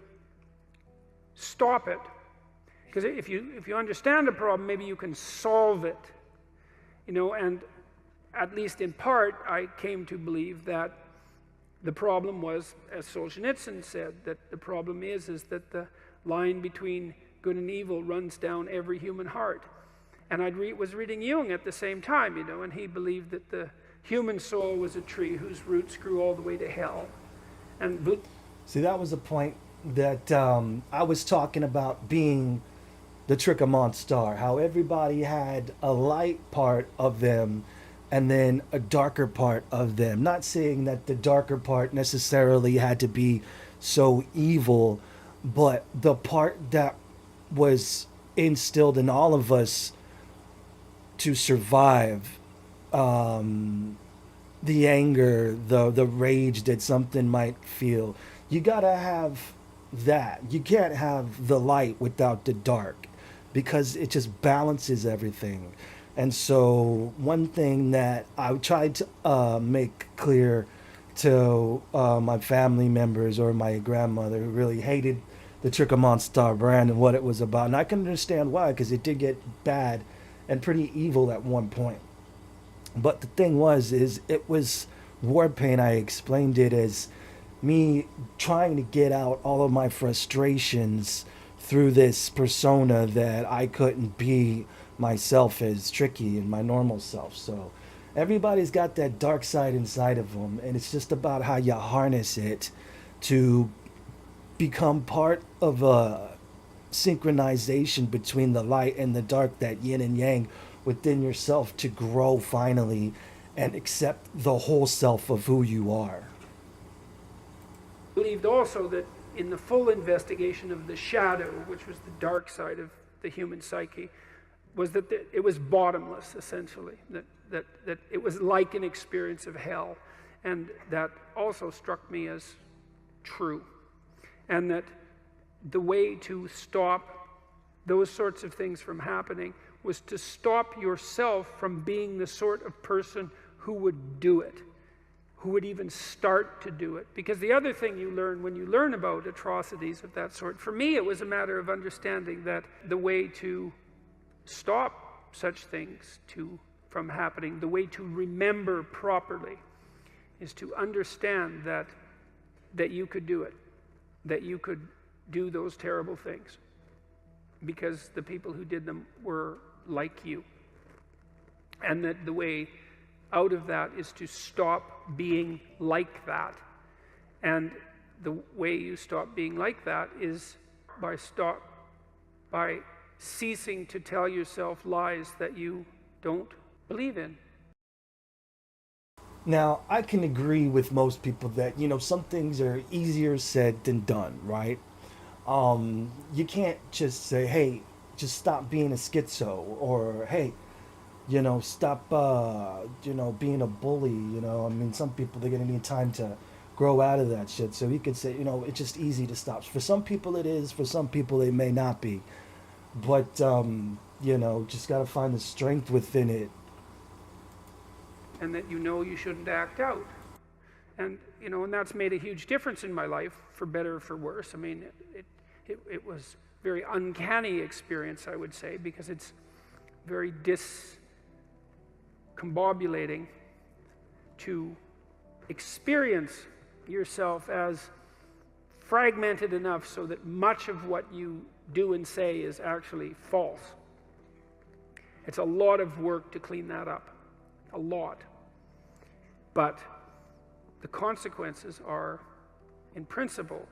stop it. Because if you understand a problem, maybe you can solve it. And at least in part, I came to believe that the problem was, as Solzhenitsyn said, that the problem is that the line between good and evil runs down every human heart. And I was reading Jung at the same time, and he believed that the human soul was a tree whose roots grew all the way to hell. See, that was a point that I was talking about, being the trick of Monstar, how everybody had a light part of them and then a darker part of them. Not saying that the darker part necessarily had to be so evil, but the part that was instilled in all of us to survive, the anger, the rage that something might feel. You gotta have that. You can't have the light without the dark, because it just balances everything. And so one thing that I tried to make clear to my family members, or my grandmother, who really hated the Trick of Monstar brand and what it was about, and I can understand why, because it did get bad and pretty evil at one point. But the thing is it was war paint. I explained it as me trying to get out all of my frustrations through this persona that I couldn't be myself as Tricky and my normal self. So everybody's got that dark side inside of them, and it's just about how you harness it to become part of a synchronization between the light and the dark, that yin and yang within yourself, to grow finally and accept the whole self of who you are. I believed also that in the full investigation of the shadow, which was the dark side of the human psyche, was that it was bottomless, essentially, that it was like an experience of hell. And that also struck me as true. And that the way to stop those sorts of things from happening was to stop yourself from being the sort of person who would do it, who would even start to do it. Because the other thing you learn when you learn about atrocities of that sort, for me it was a matter of understanding that the way to stop such things from happening, the way to remember properly, is to understand that you could do it, that you could do those terrible things, because the people who did them were like you. And that the way out of that is to stop being like that. And the way you stop being like that is by ceasing to tell yourself lies that you don't believe in. Now, I can agree with most people that, some things are easier said than done, right? You can't just say, hey, just stop being a schizo, or hey, stop, being a bully. Some people, they're going to need time to grow out of that shit. So you could say, it's just easy to stop. For some people it is, for some people it may not be. But, just got to find the strength within it. And that you shouldn't act out. And, and that's made a huge difference in my life, for better or for worse. It was a very uncanny experience, I would say, because it's very discombobulating to experience yourself as fragmented enough so that much of what you do and say is actually false. It's a lot of work to clean that up, a lot. But the consequences are, in principle,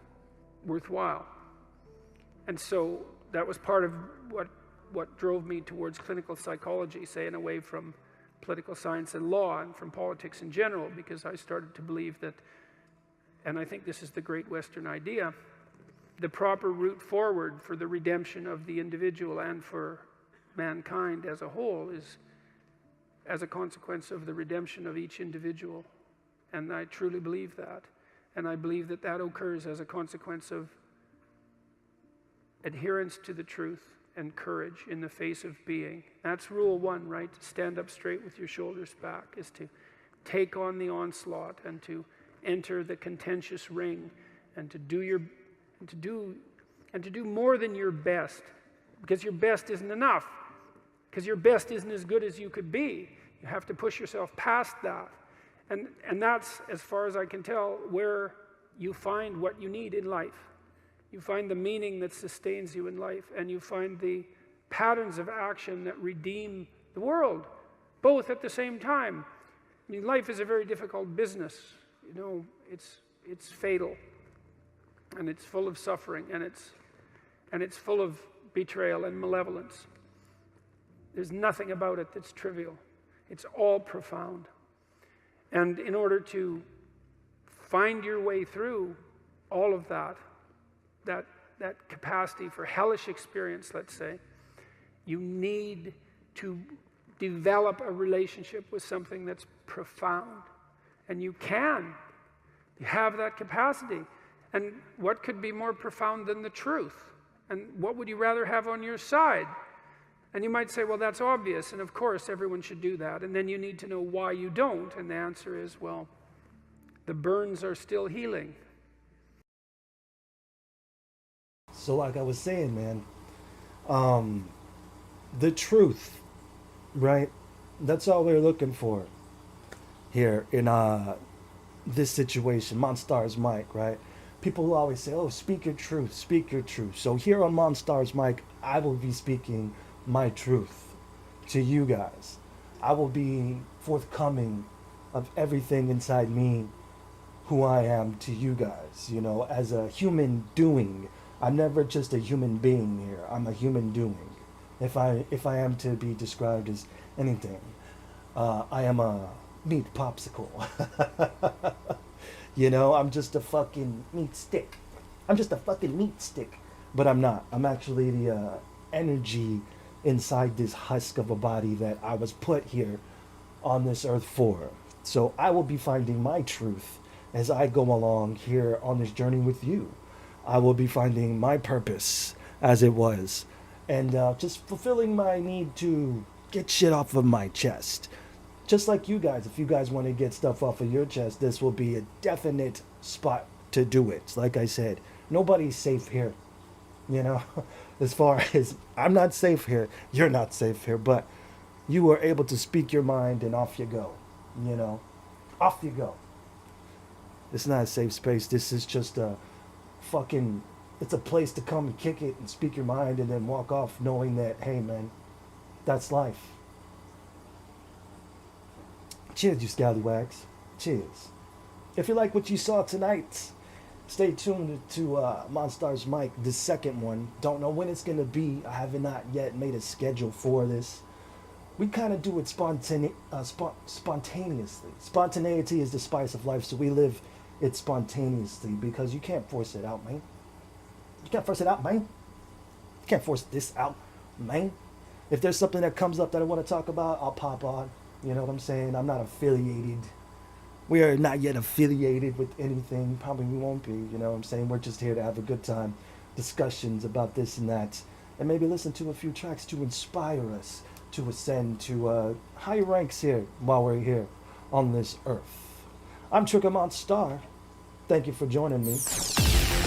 worthwhile. And so that was part of what drove me towards clinical psychology, saying away from political science and law and from politics in general, because I started to believe that, and I think this is the great Western idea, the proper route forward for the redemption of the individual and for mankind as a whole is as a consequence of the redemption of each individual. And I truly believe that. And I believe that that occurs as a consequence of adherence to the truth and courage in the face of being. That's rule one, right? To stand up straight with your shoulders back, is to take on the onslaught and to enter the contentious ring and to do more than your best, because your best isn't enough, because your best isn't as good as you could be. You have to push yourself past that. And that's, as far as I can tell, where you find what you need in life. You find the meaning that sustains you in life, and you find the patterns of action that redeem the world, both at the same time. I mean, life is a very difficult business. You know, it's fatal, and it's full of suffering, and it's full of betrayal and malevolence. There's nothing about it that's trivial. It's all profound. And in order to find your way through all of that capacity for hellish experience, let's say, you need to develop a relationship with something that's profound. And you can. You have that capacity. And what could be more profound than the truth? And what would you rather have on your side? And you might say, well, that's obvious, and of course everyone should do that. And then you need to know why you don't. And the answer is, well, the burns are still healing. So like I was saying, man, the truth, right? That's all we're looking for here in this situation, MONSTARS MIC, right? People always say, oh, speak your truth, speak your truth. So here on MONSTARS MIC, I will be speaking my truth to you guys. I will be forthcoming of everything inside me, who I am to you guys, you know, as a human doing. I'm never just a human being here. I'm a human doing. If I am to be described as anything, I am a meat popsicle. You know, I'm just a fucking meat stick. I'm just a fucking meat stick. But I'm not. I'm actually the energy inside this husk of a body that I was put here on this earth for. So I will be finding my truth as I go along here on this journey with you. I will be finding my purpose as it was, and just fulfilling my need to get shit off of my chest. Just like you guys, if you guys want to get stuff off of your chest, this will be a definite spot to do it. Like I said, nobody's safe here. You know, as far as I'm not safe here, you're not safe here, but you are able to speak your mind and off you go. You know, off you go. It's not a safe space. This is just a fucking, it's a place to come and kick it and speak your mind and then walk off knowing that, hey man, that's life. Cheers, you scallywags. Cheers. If you like what you saw tonight, stay tuned to MONSTARS MIC, the second one. Don't know when it's going to be. I have not yet made a schedule for this. We kind of do it spontaneously. Spontaneity is the spice of life, so we live it spontaneously because you can't force it out, man. You can't force it out, man. You can't force this out, man. If there's something that comes up that I want to talk about, I'll pop on. You know what I'm saying? I'm not affiliated. We are not yet affiliated with anything. Probably we won't be, you know what I'm saying? We're just here to have a good time. Discussions about this and that. And maybe listen to a few tracks to inspire us to ascend to high ranks here while we're here on this earth. I'm Trickamont Thank you for joining me.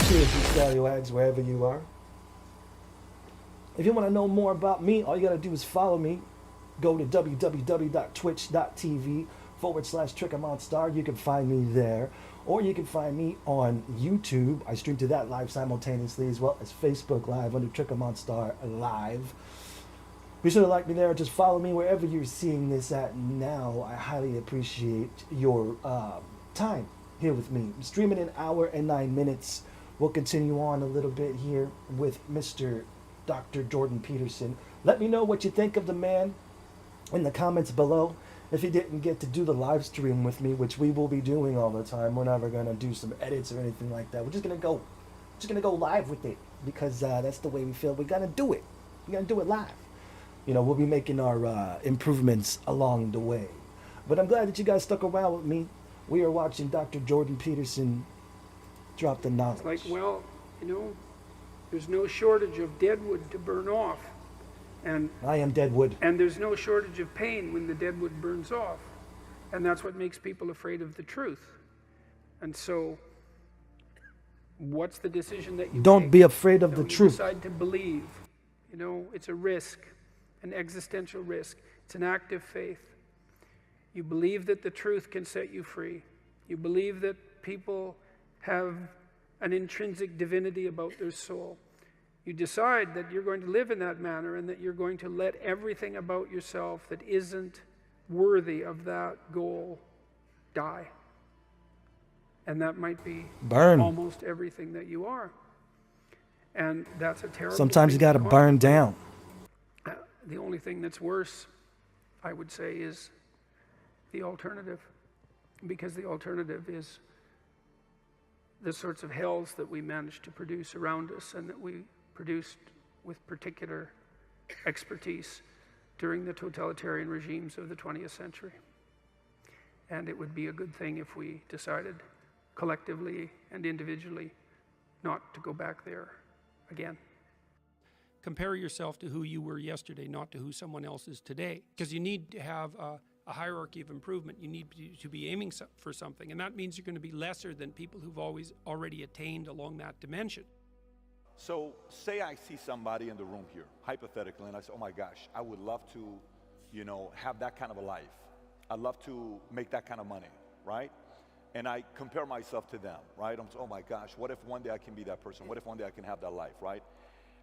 Cheers, you scallywags, wherever you are. If you want to know more about me, all you got to do is follow me. Go to www.twitch.tv/TrickamOnStar. You can find me there. Or you can find me on YouTube. I stream to that live simultaneously, as well as Facebook Live under TrickamOnStar Live. Be sure to like me there. Just follow me wherever you're seeing this at now. I highly appreciate your time here with me. I'm streaming an hour and 9 minutes. We'll continue on a little bit here with Mr. Dr. Jordan Peterson. Let me know what you think of the man in the comments below. if he didn't get to do the live stream with me, which we will be doing all the time. We're never gonna do some edits or anything like that. We're just gonna go live with it because that's the way we feel. We're gonna do it. We're gonna do it live. We'll be making our improvements along the way. But I'm glad that you guys stuck around with me. We are watching Dr. Jordan Peterson drop the knowledge. It's like, well, there's no shortage of dead wood to burn off. And I am dead wood. And there's no shortage of pain when the dead wood burns off. And that's what makes people afraid of the truth. And so, what's the decision that you Don't make? be afraid of the truth. You decide to believe. It's a risk, an existential risk. It's an act of faith. You believe that the truth can set you free. You believe that people have an intrinsic divinity about their soul. You decide that you're going to live in that manner and that you're going to let everything about yourself that isn't worthy of that goal die. And that might be burn. Almost everything that you are. And that's a terrible Sometimes you got to burn down. The only thing that's worse, I would say, is the alternative. Because the alternative is the sorts of hells that we managed to produce around us and that we produced with particular expertise during the totalitarian regimes of the 20th century. And it would be a good thing if we decided collectively and individually not to go back there again. Compare yourself to who you were yesterday, not to who someone else is today. Because you need to have a hierarchy of improvement. You need to be aiming for something. And that means you're going to be lesser than people who've already attained along that dimension. So say I see somebody in the room here, hypothetically, and I say, oh my gosh, I would love to, have that kind of a life. I'd love to make that kind of money, right? And I compare myself to them, right? I'm saying, oh my gosh, what if one day I can be that person? What if one day I can have that life, right?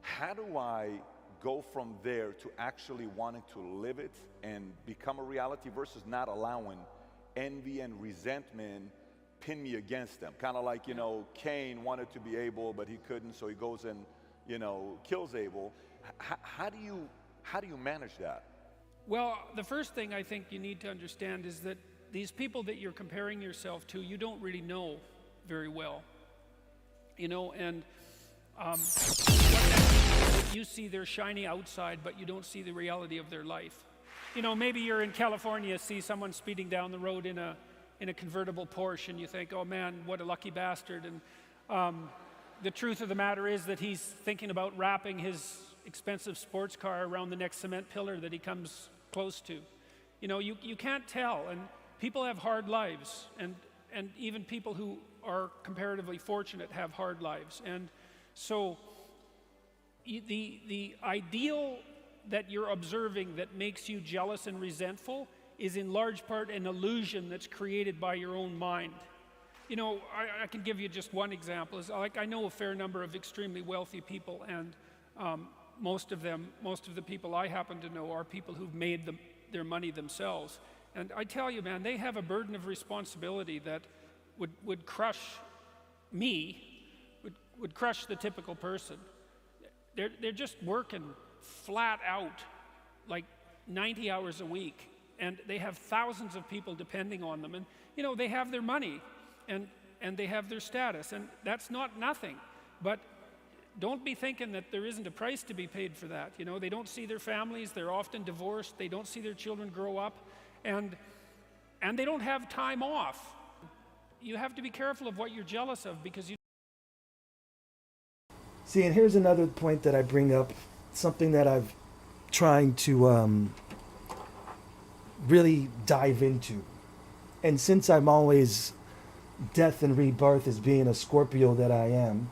How do I go from there to actually wanting to live it and become a reality versus not allowing envy and resentment pin me against them? Kind of like, Cain wanted to be Abel, but he couldn't, so he goes and, kills Abel. How do you manage that? Well, the first thing I think you need to understand is that these people that you're comparing yourself to, you don't really know very well. And what that means is that you see their shiny outside, but you don't see the reality of their life. Maybe you're in California, see someone speeding down the road in a convertible Porsche, and you think, oh man, what a lucky bastard. And the truth of the matter is that he's thinking about wrapping his expensive sports car around the next cement pillar that he comes close to. You can't tell, and people have hard lives, and even people who are comparatively fortunate have hard lives. And so the ideal that you're observing that makes you jealous and resentful is in large part an illusion that's created by your own mind. I can give you just one example. I know a fair number of extremely wealthy people, and most of the people I happen to know are people who've made their money themselves. And I tell you, man, they have a burden of responsibility that would crush me, would crush the typical person. They're just working flat out, like 90 hours a week, and they have thousands of people depending on them. And they have their money, and they have their status, and that's not nothing. But don't be thinking that there isn't a price to be paid for that. They don't see their families, they're often divorced, they don't see their children grow up, and they don't have time off. You have to be careful of what you're jealous of, because you See, and here's another point that I bring up, something that I've trying to really dive into. And since I'm always death and rebirth as being a Scorpio that I am,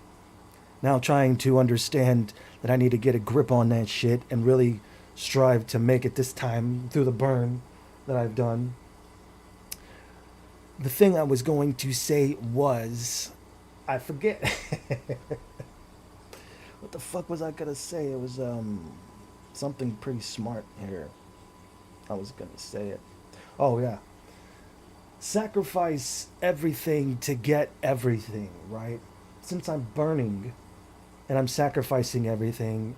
now trying to understand that I need to get a grip on that shit and really strive to make it this time through the burn that I've done. The thing I was going to say was, I forget. What the fuck was I gonna say? It was something pretty smart here. I was gonna say it. Oh yeah. Sacrifice everything to get everything, right? Since I'm burning and I'm sacrificing everything,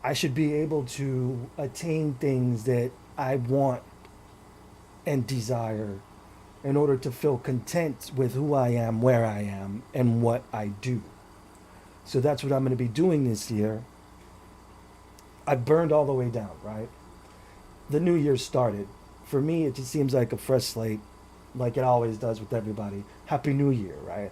I should be able to attain things that I want and desire in order to feel content with who I am, where I am, and what I do. So that's what I'm going to be doing this year. I burned all the way down, right? The new year started. For me, it just seems like a fresh slate, like it always does with everybody. Happy New Year, right?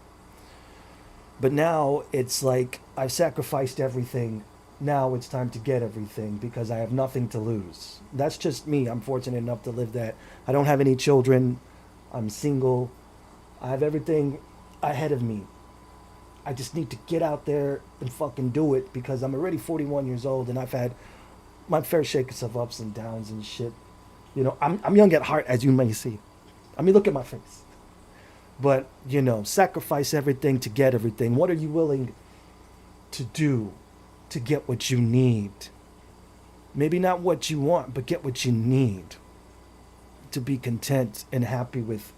But now it's like I've sacrificed everything. Now it's time to get everything because I have nothing to lose. That's just me. I'm fortunate enough to live that. I don't have any children. I'm single. I have everything ahead of me. I just need to get out there and fucking do it because I'm already 41 years old and I've had my fair shake of ups and downs and shit. You know, I'm young at heart, as you may see. I mean, look at my face. But, you know, sacrifice everything to get everything. What are you willing to do to get what you need? Maybe not what you want, but get what you need to be content and happy with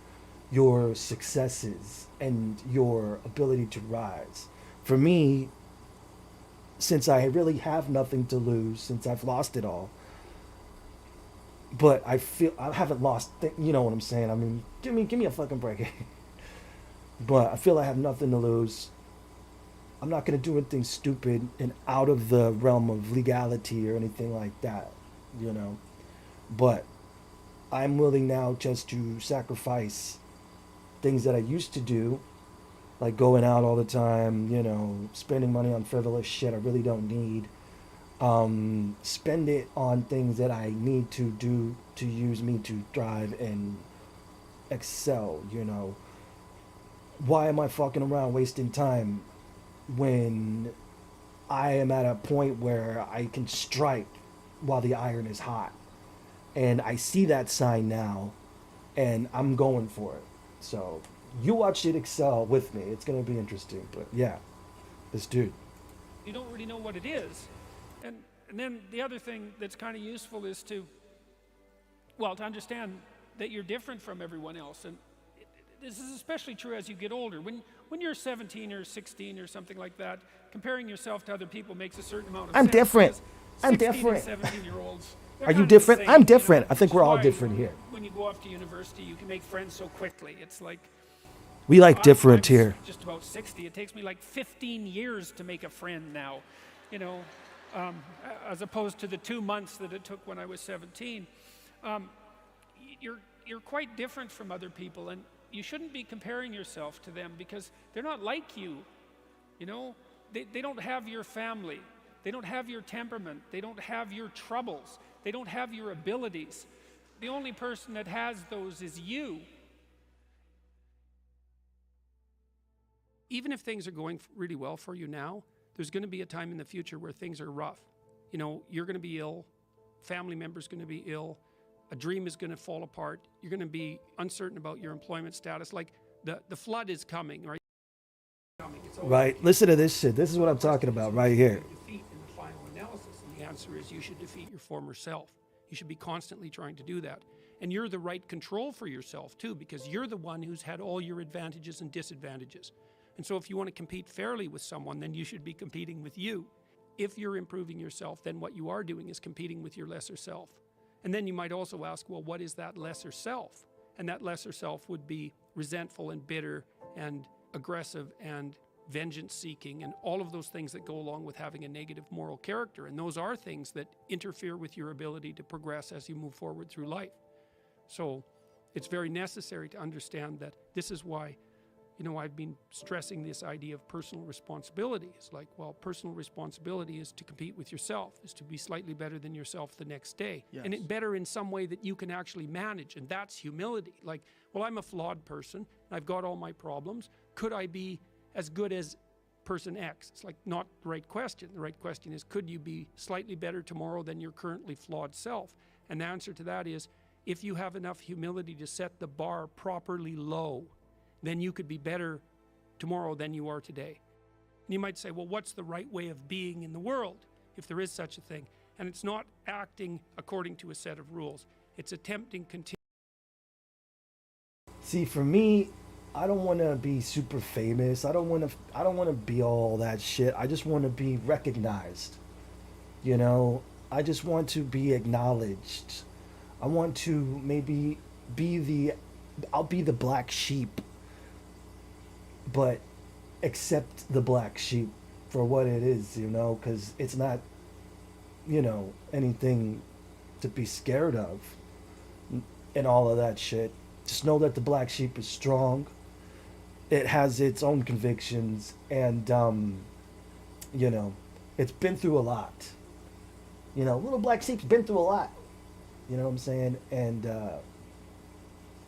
your successes and your ability to rise. For me, since I really have nothing to lose, since I've lost it all, but I feel I haven't lost, you know what I'm saying? I mean, give me a fucking break. But I feel I have nothing to lose. I'm not going to do anything stupid and out of the realm of legality or anything like that, you know. But I'm willing now just to sacrifice things that I used to do, like going out all the time, you know, spending money on frivolous shit I really don't need. Spend it on things that I need to do to use me to thrive and excel, you know. Why am I fucking around wasting time when I am at a point where I can strike while the iron is hot? And I see that sign now, and I'm going for it. So you watch it excel with me. It's going to be interesting. But yeah, this dude. You don't really know what it is. And then the other thing that's kind of useful is to understand that you're different from everyone else. And this is especially true as you get older. When you're 17 or 16 or something like that, comparing yourself to other people makes a certain amount of sense. I'm different. I'm 16 different. And 17-year-olds. Are you different? I'm different. I think we're all different here. When you go off to university, you can make friends so quickly. It's like we like different I'm here. Just about 60. It takes me like 15 years to make a friend now, you know, as opposed to the 2 months that it took when I was 17. You're quite different from other people, and you shouldn't be comparing yourself to them because they're not like you. You know, they don't have your family. They don't have your temperament. They don't have your troubles. They don't have your abilities. The only person that has those is you. Even if things are going really well for you now, there's going to be a time in the future where things are rough. You know, you're going to be ill. Family member's going to be ill. A dream is going to fall apart. You're going to be uncertain about your employment status. Like the flood is coming, right? Right. Listen to this shit. This is what I'm talking about right here. Defeat in the final analysis, and the answer is you should defeat your former self. You should be constantly trying to do that. And you're the right control for yourself too, because you're the one who's had all your advantages and disadvantages. And so if you want to compete fairly with someone, then you should be competing with you. If you're improving yourself, then what you are doing is competing with your lesser self. And then you might also ask, well, what is that lesser self? And that lesser self would be resentful and bitter and aggressive and vengeance-seeking and all of those things that go along with having a negative moral character. And those are things that interfere with your ability to progress as you move forward through life. So it's very necessary to understand that this is why, you know, I've been stressing this idea of personal responsibility. It's like, well, personal responsibility is to compete with yourself, is to be slightly better than yourself the next day. Yes. And it better in some way that you can actually manage, and that's humility. Like, well, I'm a flawed person, I've got all my problems. Could I be as good as person X? It's like not the right question. The right question is, could you be slightly better tomorrow than your currently flawed self? And the answer to that is, if you have enough humility to set the bar properly low, then you could be better tomorrow than you are today. And you might say, well, what's the right way of being in the world, if there is such a thing? And it's not acting according to a set of rules. It's attempting continually. See, for me, I don't want to be super famous. I don't want to be all that shit. I just want to be recognized. You know, I just want to be acknowledged. I want to maybe I'll be the black sheep, but accept the black sheep for what it is, you know, because it's not, you know, anything to be scared of and all of that shit. Just know that the black sheep is strong. It has its own convictions, and you know, it's been through a lot. You know, little black sheep's been through a lot. You know what I'm saying? And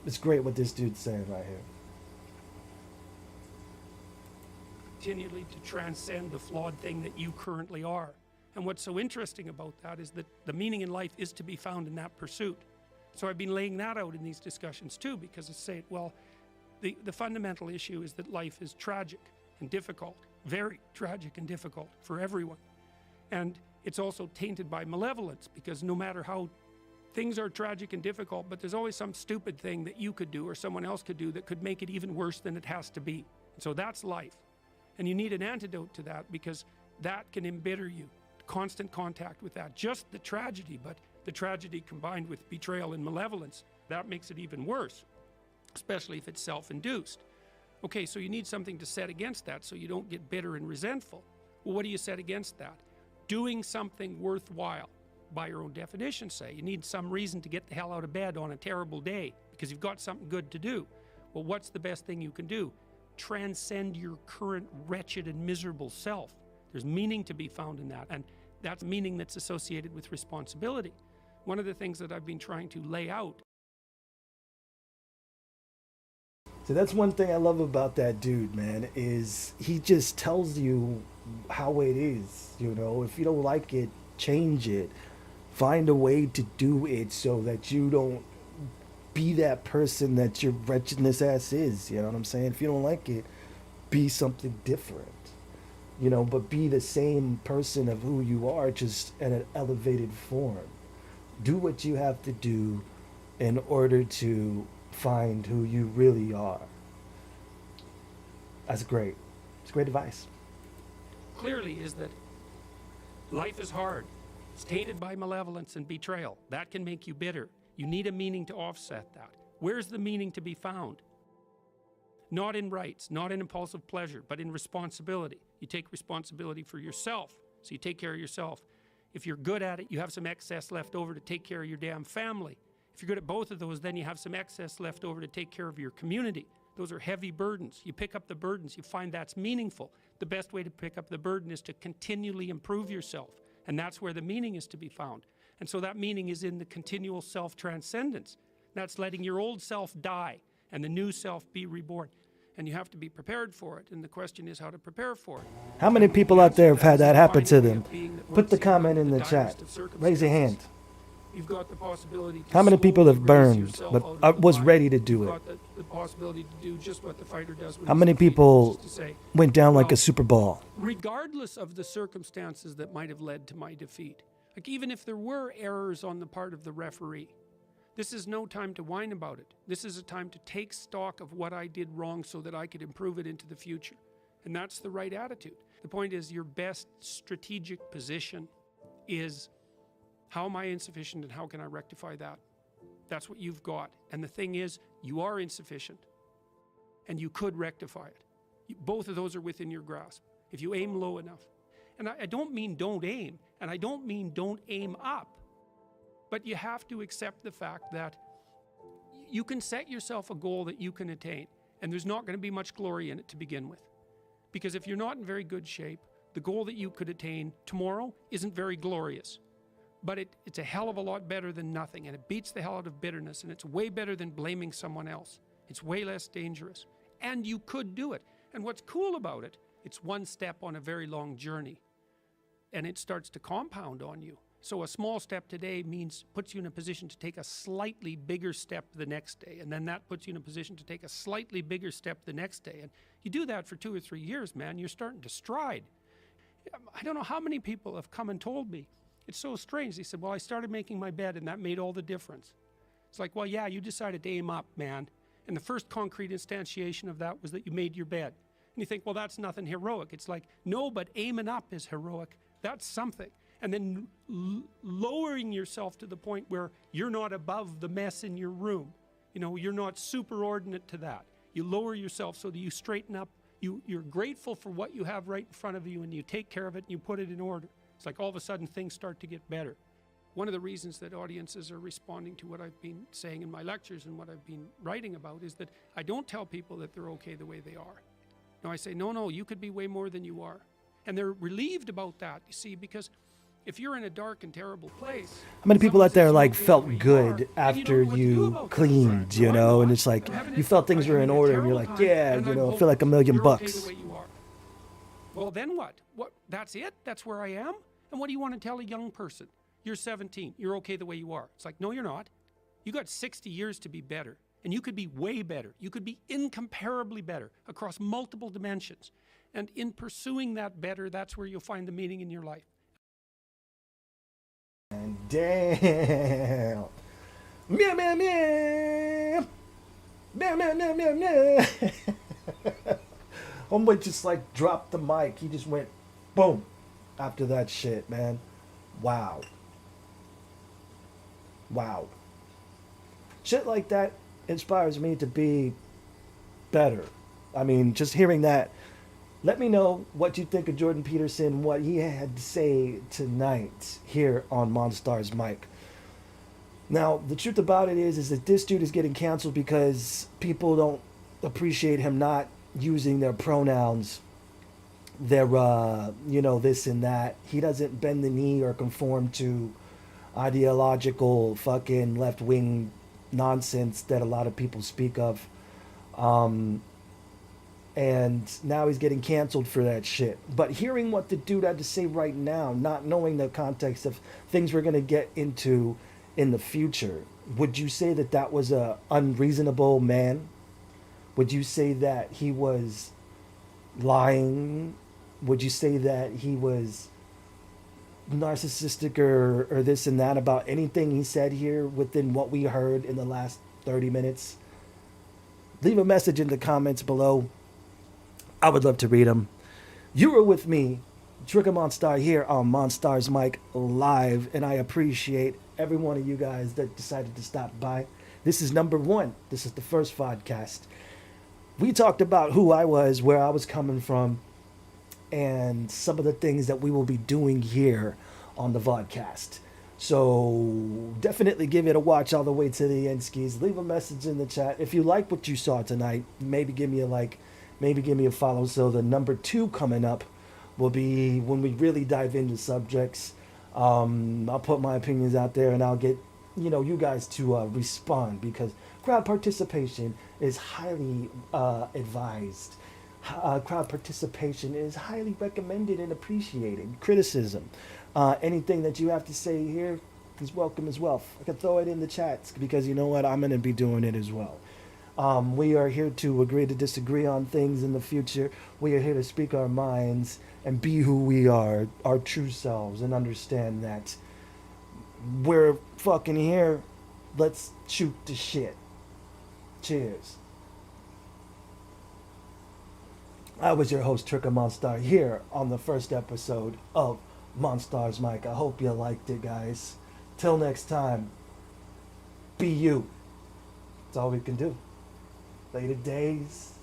it's great what this dude's saying right here. Continually to transcend the flawed thing that you currently are. And what's so interesting about that is that the meaning in life is to be found in that pursuit. So I've been laying that out in these discussions too, because I say, well, the fundamental issue is that life is tragic and difficult, very tragic and difficult for everyone. And it's also tainted by malevolence, because no matter how things are tragic and difficult, but there's always some stupid thing that you could do or someone else could do that could make it even worse than it has to be. And so that's life. And you need an antidote to that, because that can embitter you. Constant contact with that, just the tragedy, but the tragedy combined with betrayal and malevolence, that makes it even worse, especially if it's self-induced. Okay, so you need something to set against that so you don't get bitter and resentful. Well, what do you set against that? Doing something worthwhile, by your own definition, say. You need some reason to get the hell out of bed on a terrible day because you've got something good to do. Well, what's the best thing you can do? Transcend your current wretched and miserable self. There's meaning to be found in that, and that's meaning that's associated with responsibility. One of the things that I've been trying to lay out. So that's one thing I love about that dude, man, is he just tells you how it is. You know, if you don't like it, change it. Find a way to do it so that you don't be that person that your wretchedness ass is. You know what I'm saying? If you don't like it, be something different. You know, but be the same person of who you are, just in an elevated form. Do what you have to do in order to find who you really are. That's great. It's great advice. Clearly is that life is hard. It's tainted by malevolence and betrayal. That can make you bitter. You need a meaning to offset that. Where's the meaning to be found? Not in rights, not in impulsive pleasure, but in responsibility. You take responsibility for yourself, so you take care of yourself. If you're good at it, you have some excess left over to take care of your damn family. If you're good at both of those, then you have some excess left over to take care of your community. Those are heavy burdens. You pick up the burdens, you find that's meaningful. The best way to pick up the burden is to continually improve yourself. And that's where the meaning is to be found. And so that meaning is in the continual self-transcendence. That's letting your old self die and the new self be reborn. And you have to be prepared for it. And the question is how to prepare for it. How many people out there have had that happen to them? Put the comment in the chat. Raise your hand. You've got the possibility to How many people have burned yourself but out of the was mind. ready to do You've it? got the possibility to do just what the fighter does when How he's many defeated, people which is to say, went down like well, a Super Bowl? regardless of the circumstances that might have led to my defeat, like even if there were errors on the part of the referee, this is no time to whine about it. This is a time to take stock of what I did wrong so that I could improve it into the future. And that's the right attitude. The point is, your best strategic position is, how am I insufficient and how can I rectify that? That's what you've got. And the thing is, you are insufficient and you could rectify it. Both of those are within your grasp if you aim low enough. And I don't mean don't aim, and I don't mean don't aim up, but you have to accept the fact that you can set yourself a goal that you can attain, and there's not going to be much glory in it to begin with. Because if you're not in very good shape, the goal that you could attain tomorrow isn't very glorious. But it's a hell of a lot better than nothing, and it beats the hell out of bitterness, and it's way better than blaming someone else. It's way less dangerous, and you could do it. And what's cool about it, it's one step on a very long journey, and it starts to compound on you. So a small step today puts you in a position to take a slightly bigger step the next day, and then that puts you in a position to take a slightly bigger step the next day. And you do that for 2 or 3 years, man, you're starting to stride. I don't know how many people have come and told me, it's so strange. They said, well, I started making my bed and that made all the difference. It's like, well, yeah, you decided to aim up, man. And the first concrete instantiation of that was that you made your bed. And you think, well, that's nothing heroic. It's like, no, but aiming up is heroic. That's something. And then lowering yourself to the point where you're not above the mess in your room. You know, you're not superordinate to that. You lower yourself so that you straighten up. You're grateful for what you have right in front of you, and you take care of it and you put it in order. It's like all of a sudden things start to get better. One of the reasons that audiences are responding to what I've been saying in my lectures and what I've been writing about is that I don't tell people that they're okay the way they are. No, I say, no, you could be way more than you are. And they're relieved about that, you see, because if you're in a dark and terrible place... How many people out there like felt good after you cleaned, you know, and it's like you felt things were in order and you're like, yeah, you know, I feel like $1 million bucks. Well, then what? That's it? That's where I am? And what do you want to tell a young person? You're 17. You're okay the way you are. It's like, no, you're not. You got 60 years to be better. And you could be way better. You could be incomparably better across multiple dimensions. And in pursuing that better, that's where you'll find the meaning in your life. And damn. Meow, meow, meow. Meow, meow, meow, meow, meow. Homeboy just like dropped the mic. He just went boom after that shit, man. Wow. Shit like that inspires me to be better. I mean, just hearing that. Let me know what you think of Jordan Peterson, what he had to say tonight here on MONSTARS MIC. Now, the truth about it is that this dude is getting canceled because people don't appreciate him not using their pronouns, their, this and that. He doesn't bend the knee or conform to ideological fucking left-wing nonsense that a lot of people speak of. And now he's getting canceled for that shit. But hearing what the dude had to say right now, not knowing the context of things we're going to get into in the future, would you say that that was a unreasonable man? Would you say that he was lying? Would you say that he was narcissistic or this and that about anything he said here within what we heard in the last 30 minutes? Leave a message in the comments below. I would love to read them. You were with me, Trigger Monstar, here on MONSTARS MIC Live, and I appreciate every one of you guys that decided to stop by. This is number 1. This is the first vodcast. We talked about who I was, where I was coming from, and some of the things that we will be doing here on the vodcast. So definitely give it a watch all the way to the end, skis. Leave a message in the chat. If you like what you saw tonight, maybe give me a like. Maybe give me a follow. So the number 2 coming up will be when we really dive into subjects. I'll put my opinions out there and I'll get, you guys to respond, because crowd participation is highly advised. Crowd participation is highly recommended and appreciated. Criticism, anything that you have to say here is welcome as well. I can throw it in the chats because you know what? I'm going to be doing it as well. We are here to agree to disagree on things in the future. We are here to speak our minds and be who we are, our true selves, and understand that we're fucking here. Let's shoot the shit. Cheers. I was your host, Trigger Monstar, here on the first episode of MONSTARS MIC. I hope you liked it, guys. Till next time, be you. That's all we can do. Later days.